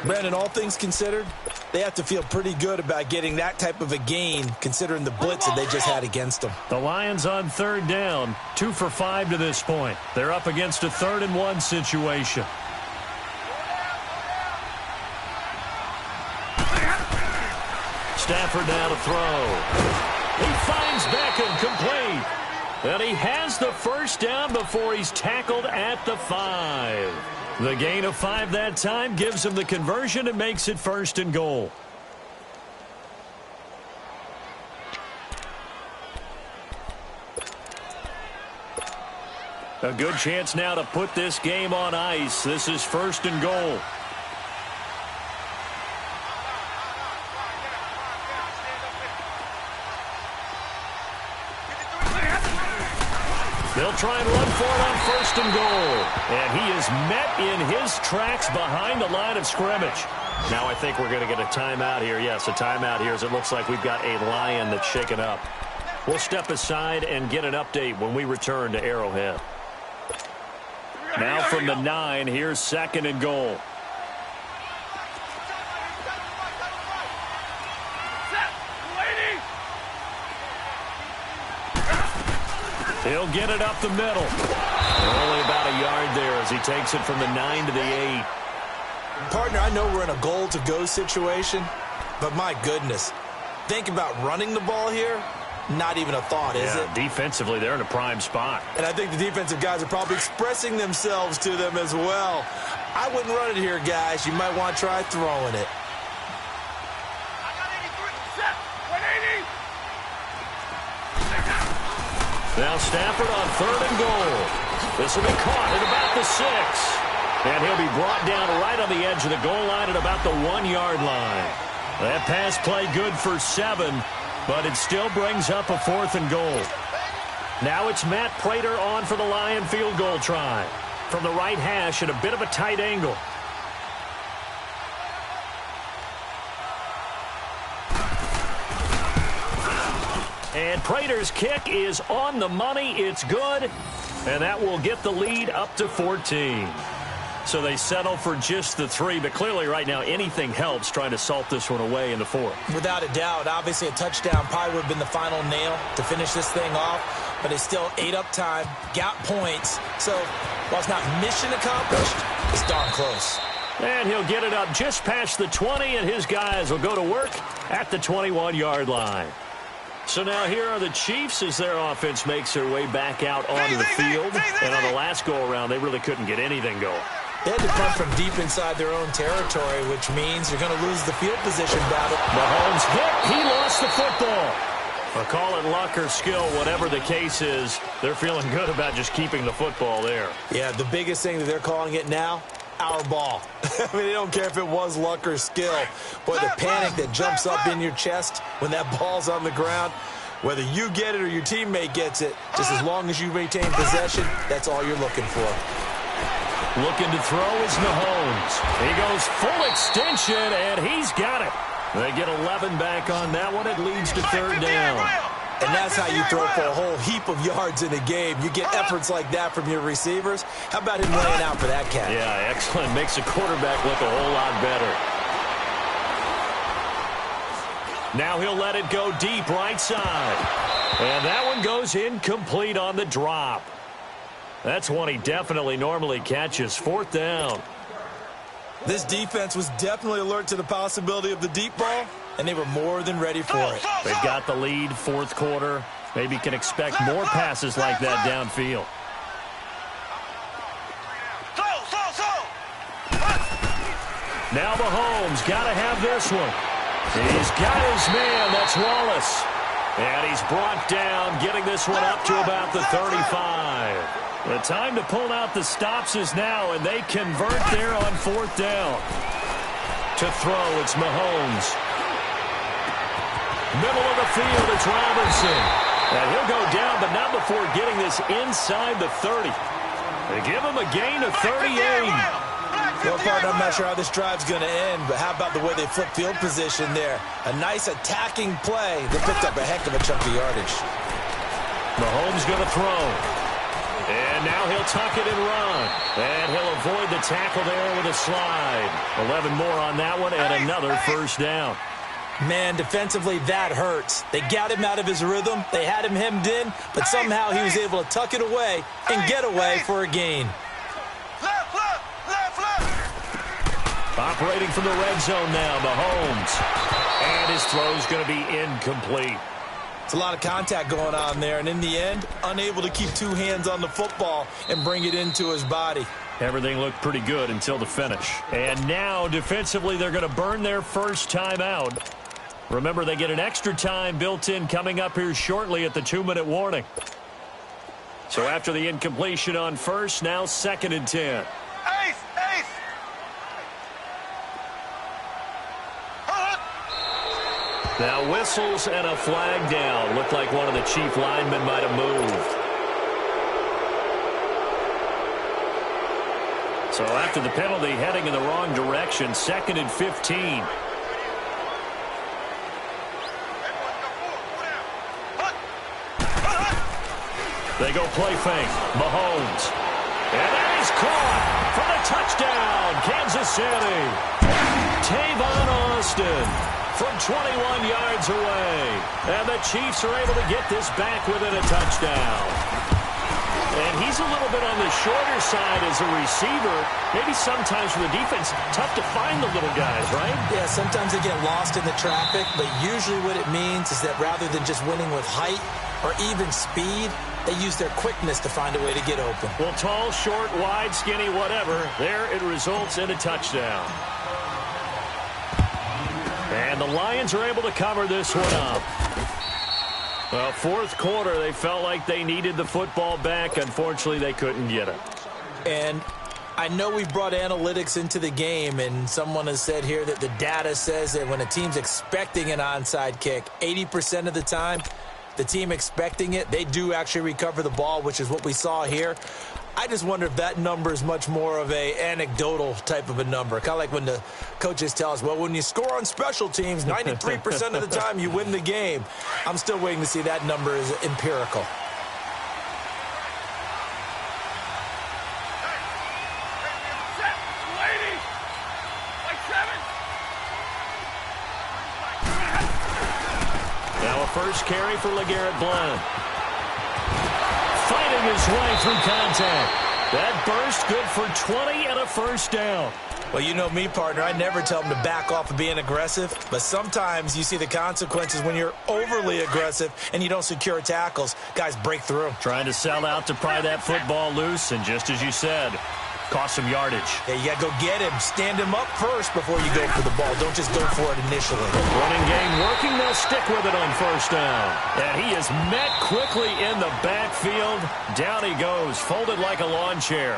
Brandon, all things considered, they have to feel pretty good about getting that type of a gain considering the blitz that they just had against them.
The Lions on 3rd down, 2 for 5 to this point. They're up against a 3rd and 1 situation. Stafford now to throw. He finds Beckham complete. And he has the first down before he's tackled at the 5. The gain of 5 that time gives him the conversion and makes it 1st and goal. A good chance now to put this game on ice. This is 1st and goal. They'll try and run for it on 1st and goal. And he is met in his tracks behind the line of scrimmage. Now I think we're going to get a timeout here. Yes, a timeout here as it looks like we've got a Lion that's shaken up. We'll step aside and get an update when we return to Arrowhead. Now from the 9, here's 2nd and goal. He'll get it up the middle. Only about a yard there as he takes it from the 9 to the 8.
Partner, I know we're in a goal-to-go situation, but my goodness, think about running the ball here. Not even a thought, is it?
Defensively, they're in a prime spot.
And I think the defensive guys are probably expressing themselves to them as well. I wouldn't run it here, guys. You might want to try throwing it.
Now Stafford on 3rd and goal. This will be caught at about the 6. And he'll be brought down right on the edge of the goal line at about the 1-yard line. That pass play good for 7. But it still brings up a 4th and goal. Now it's Matt Prater on for the Lion field goal try. From the right hash at a bit of a tight angle. And Prater's kick is on the money. It's good. And that will get the lead up to 14. So they settle for just the 3, but clearly right now anything helps trying to salt this one away in the 4th.
Without a doubt, obviously a touchdown probably would have been the final nail to finish this thing off, but it's still ate up time, got points. So while it's not mission accomplished, it's darn close.
And he'll get it up just past the 20, and his guys will go to work at the 21-yard line. So now here are the Chiefs as their offense makes their way back out onto the field. And on the last go-around, they really couldn't get anything going.
They had to punt from deep inside their own territory, which means you're going to lose the field position battle.
Mahomes hit. He lost the football. But call it luck or skill, whatever the case is, they're feeling good about just keeping the football there.
Yeah, the biggest thing that they're calling it now, our ball. I mean, they don't care if it was luck or skill. Boy, the panic that jumps up in your chest when that ball's on the ground, whether you get it or your teammate gets it, just as long as you maintain possession, that's all you're looking for.
Looking to throw is Mahomes. He goes full extension, and he's got it. They get 11 back on that one. It leads to 3rd down.
And that's how you throw for a whole heap of yards in a game. You get efforts like that from your receivers. How about him laying out for that catch?
Yeah, excellent. Makes the quarterback look a whole lot better. Now he'll let it go deep right side. And that one goes incomplete on the drop. That's one he definitely normally catches. 4th down.
This defense was definitely alert to the possibility of the deep ball, and they were more than ready for it.
They've got the lead, 4th quarter. Maybe can expect more passes like that downfield. Now Mahomes got to have this one. He's got his man. That's Wallace. And he's brought down, getting this one up to about the 35. The time to pull out the stops is now, and they convert there on 4th down. To throw, it's Mahomes. Middle of the field, it's Robinson. And he'll go down, but not before getting this inside the 30. They give him a gain of 38.
Well, partner, I'm not sure how this drive's going to end, but how about the way they flip field position there? A nice attacking play. They picked up a heck of a chunk of yardage.
Mahomes going to throw. And now he'll tuck it and run. And he'll avoid the tackle there with a slide. 11 more on that one and another 1st down.
Man, defensively, that hurts. They got him out of his rhythm. They had him hemmed in, but somehow he was able to tuck it away and get away for a gain.
Operating from the red zone now, Mahomes. And his throw's going to be incomplete.
It's a lot of contact going on there, and in the end, unable to keep two hands on the football and bring it into his body.
Everything looked pretty good until the finish. And now, defensively, they're going to burn their first time out. Remember, they get an extra time built in coming up here shortly at the 2-minute warning. So after the incompletion on first, now 2nd and 10.
Ace! Ace!
Now whistles and a flag down. Looked like one of the chief linemen might have moved. So after the penalty, heading in the wrong direction, 2nd and 15. They go play fake. Mahomes. And that is caught for the touchdown, Kansas City. Tavon Austin from 21 yards away. And the Chiefs are able to get this back within a touchdown. And he's a little bit on the shorter side as a receiver. Maybe sometimes for the defense, tough to find the little guys, right?
Yeah, sometimes they get lost in the traffic, but usually what it means is that rather than just winning with height or even speed, they use their quickness to find a way to get open.
Well, tall, short, wide, skinny, whatever, there it results in a touchdown. And the Lions are able to cover this one up. Well, fourth quarter, they felt like they needed the football back. Unfortunately, they couldn't get it.
And I know we've brought analytics into the game, and someone has said here that the data says that when a team's expecting an onside kick, 80% of the time, the team expecting it, they do actually recover the ball, which is what we saw here. I just wonder if that number is much more of a anecdotal type of a number. Kind of like when the coaches tell us, well, when you score on special teams, 93% of the time you win the game. I'm still waiting to see that number is empirical.
Now a first carry for LeGarrette Blount. Fighting his way through contact. That burst good for 20 and a first down.
Well, you know me, partner. I never tell them to back off of being aggressive, but sometimes you see the consequences when you're overly aggressive and you don't secure tackles. Guys break through.
Trying to sell out to pry that football loose, and just as you said, cost some yardage.
Yeah, you got to go get him. Stand him up first before you go for the ball. Don't just go for it initially.
Running game working. They'll stick with it on first down. And he is met quickly in the backfield. Down he goes, folded like a lawn chair.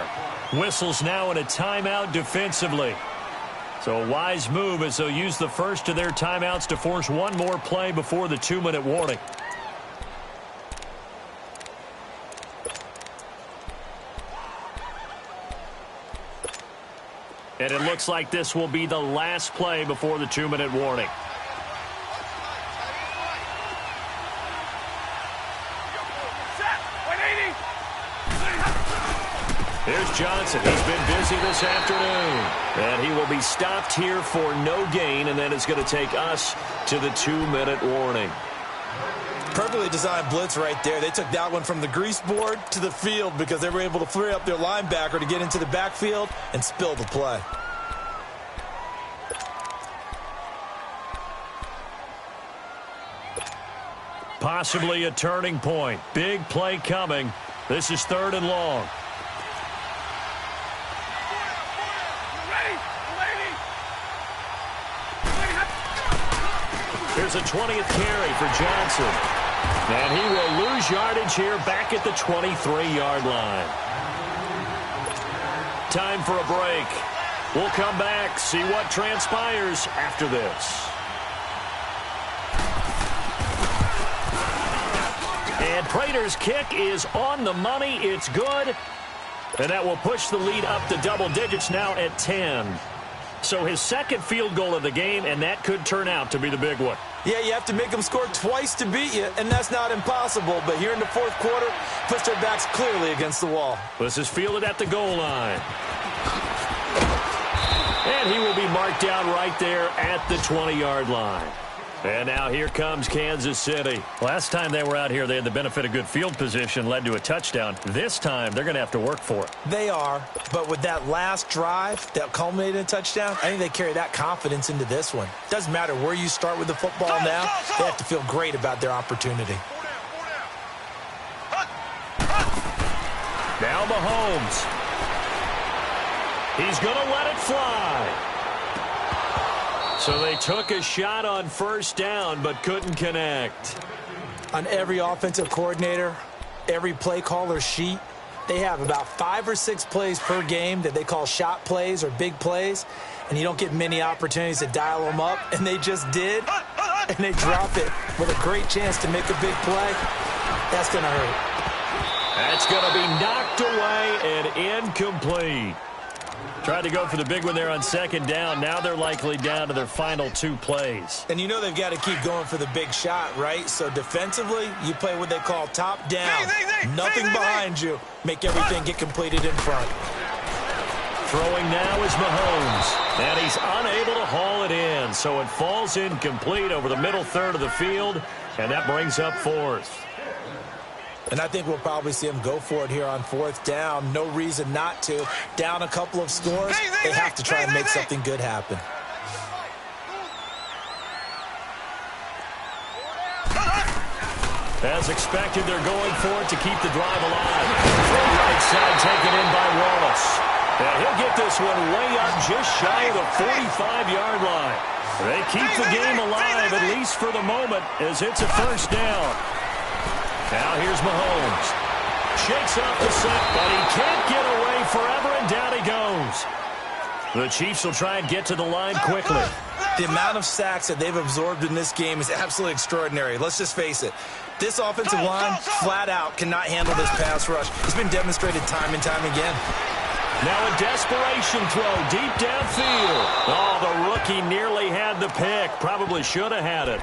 Whistles now in a timeout defensively. So a wise move as they'll use the first of their timeouts to force one more play before the 2-minute warning. And it looks like this will be the last play before the 2-minute warning. Here's Johnson. He's been busy this afternoon. And he will be stopped here for no gain, and then it's going to take us to the 2-minute warning.
Perfectly designed blitz right there. They took that one from the grease board to the field because they were able to free up their linebacker to get into the backfield and spill the play.
Possibly a turning point. Big play coming. This is 3rd and long. Here's a 20th carry for Johnson. And he will lose yardage here back at the 23-yard line. Time for a break. We'll come back, see what transpires after this. And Prater's kick is on the money. It's good. And that will push the lead up to double digits now at 10. So his second field goal of the game, and that could turn out to be the big one.
Yeah, you have to make them score twice to beat you, and that's not impossible. But here in the fourth quarter, puts their backs clearly against the wall.
This is fielded at the goal line. And he will be marked down right there at the 20-yard line. And now here comes Kansas City. Last time they were out here, they had the benefit of good field position, led to a touchdown. This time, they're going to have to work for it.
They are, but with that last drive that culminated in a touchdown, I think they carry that confidence into this one. Doesn't matter where you start with the football now, they have to feel great about their opportunity.
Now Mahomes. He's going to let it fly. So they took a shot on first down, but couldn't connect.
On every offensive coordinator, every play caller sheet, they have about 5 or 6 plays per game that they call shot plays or big plays, and you don't get many opportunities to dial them up, and they just did, and they drop it with a great chance to make a big play. That's going to hurt.
That's going to be knocked away and incomplete. Tried to go for the big one there on second down. Now they're likely down to their final 2 plays.
And you know they've got to keep going for the big shot, right? So defensively, you play what they call top down. Nothing behind you. Make everything get completed in front.
Throwing now is Mahomes. And he's unable to haul it in. So it falls incomplete over the middle third of the field. And that brings up 4th.
And I think we'll probably see him go for it here on 4th down. No reason not to. Down a couple of scores, they have to try and make something good happen.
As expected, they're going for it to keep the drive alive. From right side, taken in by Wallace. And he'll get this one way up just shy of the 45-yard line. They keep the game alive, at least for the moment, as it's a first down. Now here's Mahomes. Shakes off the set, but he can't get away forever, and down he goes. The Chiefs will try and get to the line quickly.
The amount of sacks that they've absorbed in this game is absolutely extraordinary. Let's just face it. This offensive line, flat out, cannot handle this pass rush. It's been demonstrated time and time again.
Now a desperation throw deep downfield. Oh, the rookie nearly had the pick. Probably should have had it.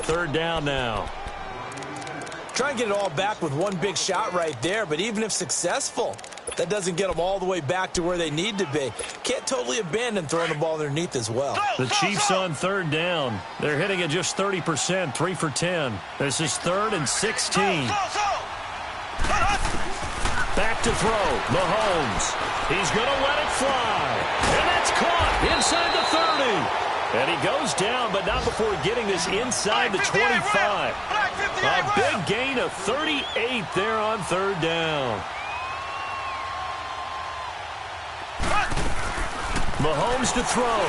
3rd down now.
Try and get it all back with one big shot right there, but even if successful, that doesn't get them all the way back to where they need to be. Can't totally abandon throwing the ball underneath as well.
The Chiefs on 3rd down. They're hitting at just 30%, 3 for 10. This is 3rd and 16. Back to throw, Mahomes. He's going to let it fly. And that's caught inside the 30. And he goes down, but not before getting this inside the 25. A big gain of 38 there on 3rd down. Mahomes to throw.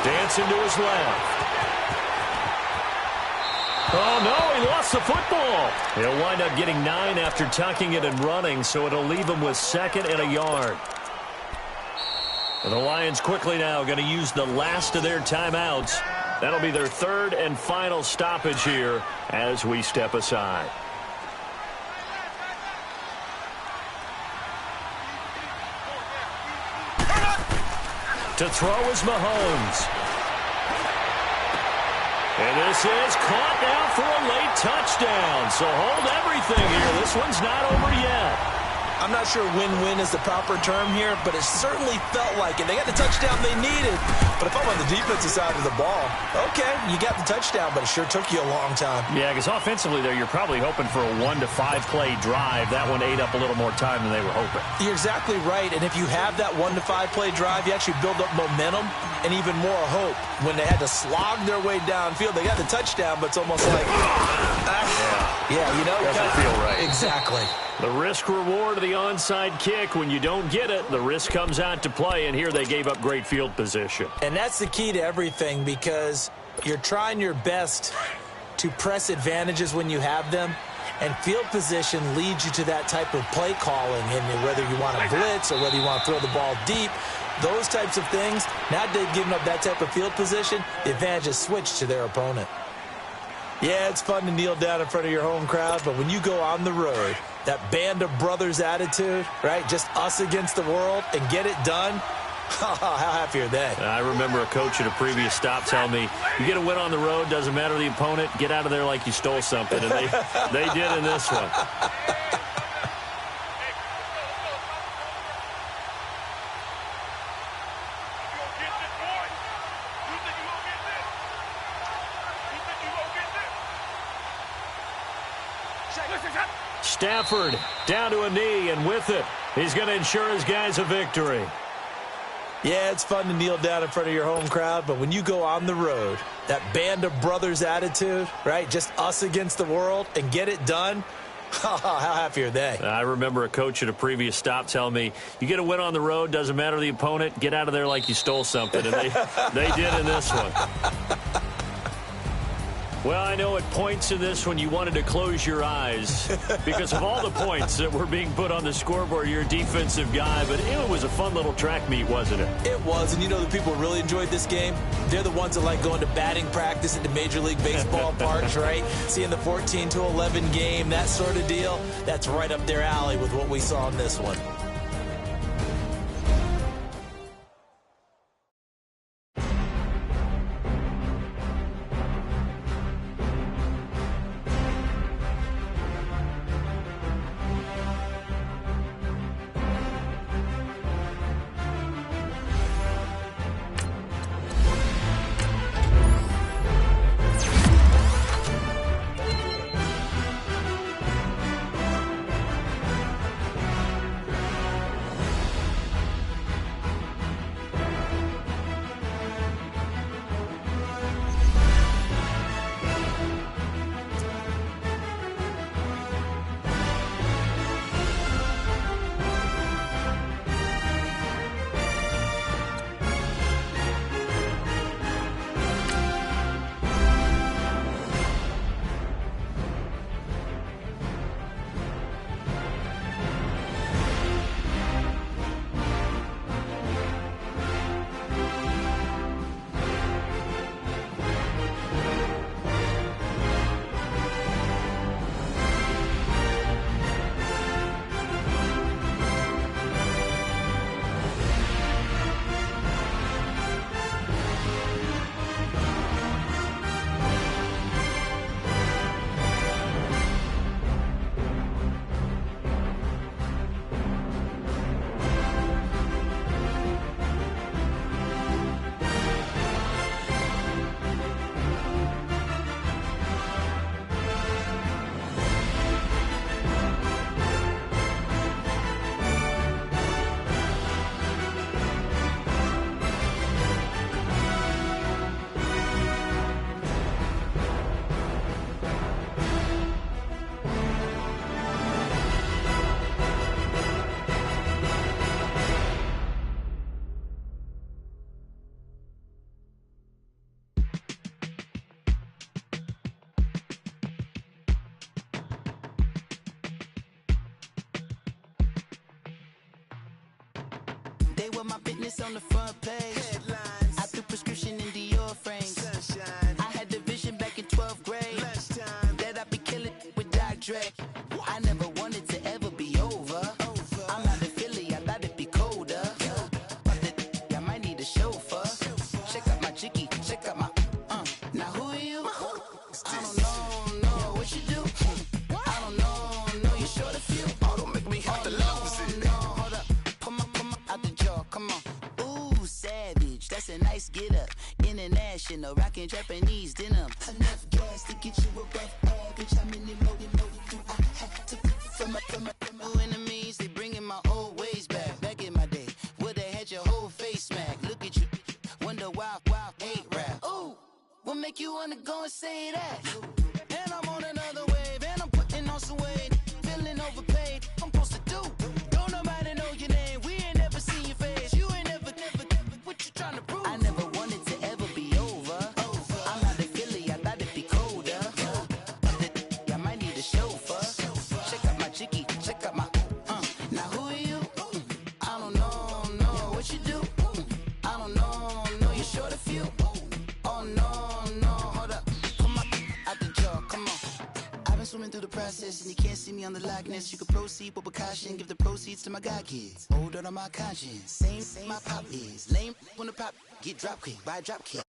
Dancing to his left. Oh, no, he lost the football. He'll wind up getting 9 after tucking it and running, so it'll leave him with 2nd and a yard. And the Lions quickly now going to use the last of their timeouts. That'll be their 3rd and final stoppage here as we step aside. To throw is Mahomes. And this is caught now for a late touchdown. So hold everything here. This one's not over yet.
I'm not sure win-win is the proper term here, but it certainly felt like it. They got the touchdown they needed. But if I'm on the defensive side of the ball, okay, you got the touchdown, but it sure took you a long time.
Yeah, because offensively there, you're probably hoping for a 1 to 5 play drive. That one ate up a little more time than they were hoping.
You're exactly right, and if you have that 1 to 5 play drive, you actually build up momentum and even more hope. When they had to slog their way downfield, they got the touchdown, but it's almost like, yeah, you know,
doesn't feel right.
Exactly.
The risk-reward of the onside kick, when you don't get it, the risk comes out to play, and here they gave up great field position.
And that's the key to everything, because you're trying your best to press advantages when you have them, and field position leads you to that type of play calling, and whether you want to blitz or whether you want to throw the ball deep, those types of things. Now they've given up that type of field position, the advantage is switched to their opponent. Yeah, it's fun to kneel down in front of your home crowd, but when you go on the road, that band of brothers attitude, right, just us against the world, and get it done, how happy are they?
I remember a coach at a previous stop telling me, you get a win on the road, doesn't matter the opponent, get out of there like you stole something, and they did in this one. Stafford down to a knee, and with it, he's going to ensure his guys a victory.
Yeah, it's fun to kneel down in front of your home crowd, but when you go on the road, that band of brothers attitude, right, just us against the world, and get it done, how happy are they?
I remember a coach at a previous stop telling me, you get a win on the road, doesn't matter the opponent, get out of there like you stole something, and they did in this one. Well, I know at points in this one you wanted to close your eyes because of all the points that were being put on the scoreboard. You're a defensive guy, but it was a fun little track meet, wasn't it?
It was, and you know the people who really enjoyed this game? They're the ones that like going to batting practice at the Major League Baseball parks, right? Seeing the 14-11 game, that sort of deal. That's right up their alley with what we saw in this one.
They were my business on the front page. Headlines. I threw prescription in Dior frames. Sunshine. I had the vision back in 12th grade. Lunchtime. That I'd be killing with Doc Dre. I never wanted to ever be over. I'm out of Philly, I thought it'd be colder. I might need a chauffeur. Check out my chicky, check out my Now who are you? I don't know what you do. I don't know you short a few.
Oh, don't make me have to lose it.
No, hold up. Pull my out the jaw, come on. Ooh, savage, that's a nice get up. International, rockin' Japanese denim. Enough gas to get you above average. How many more do I have to from my enemies? They bringing my old ways back. Back in my day, where they had your whole face smack. Look at you, wonder why hate rap. Ooh, what make you wanna go and say that? And I'm on another wave, and I'm putting on some weight. Feeling overpaid, I'm supposed to do. Don't nobody know your name, we ain't never seen your face. You ain't never, what you trying to prove? I never wanted to ever be over. I'm out of Philly, I thought it'd be colder. I might need a chauffeur. Check out my chicky, check out my Now who are you? I don't know what you do. I don't know you're short a few. Oh no, hold up. Come on, out the jaw, come on. I've been swimming through the process and you can't see me on the Loch Ness. You can proceed with caution, give the proceeds to my god kids. Hold on my conscience, same my pop is. Lame when the pop get drop kick by drop kick.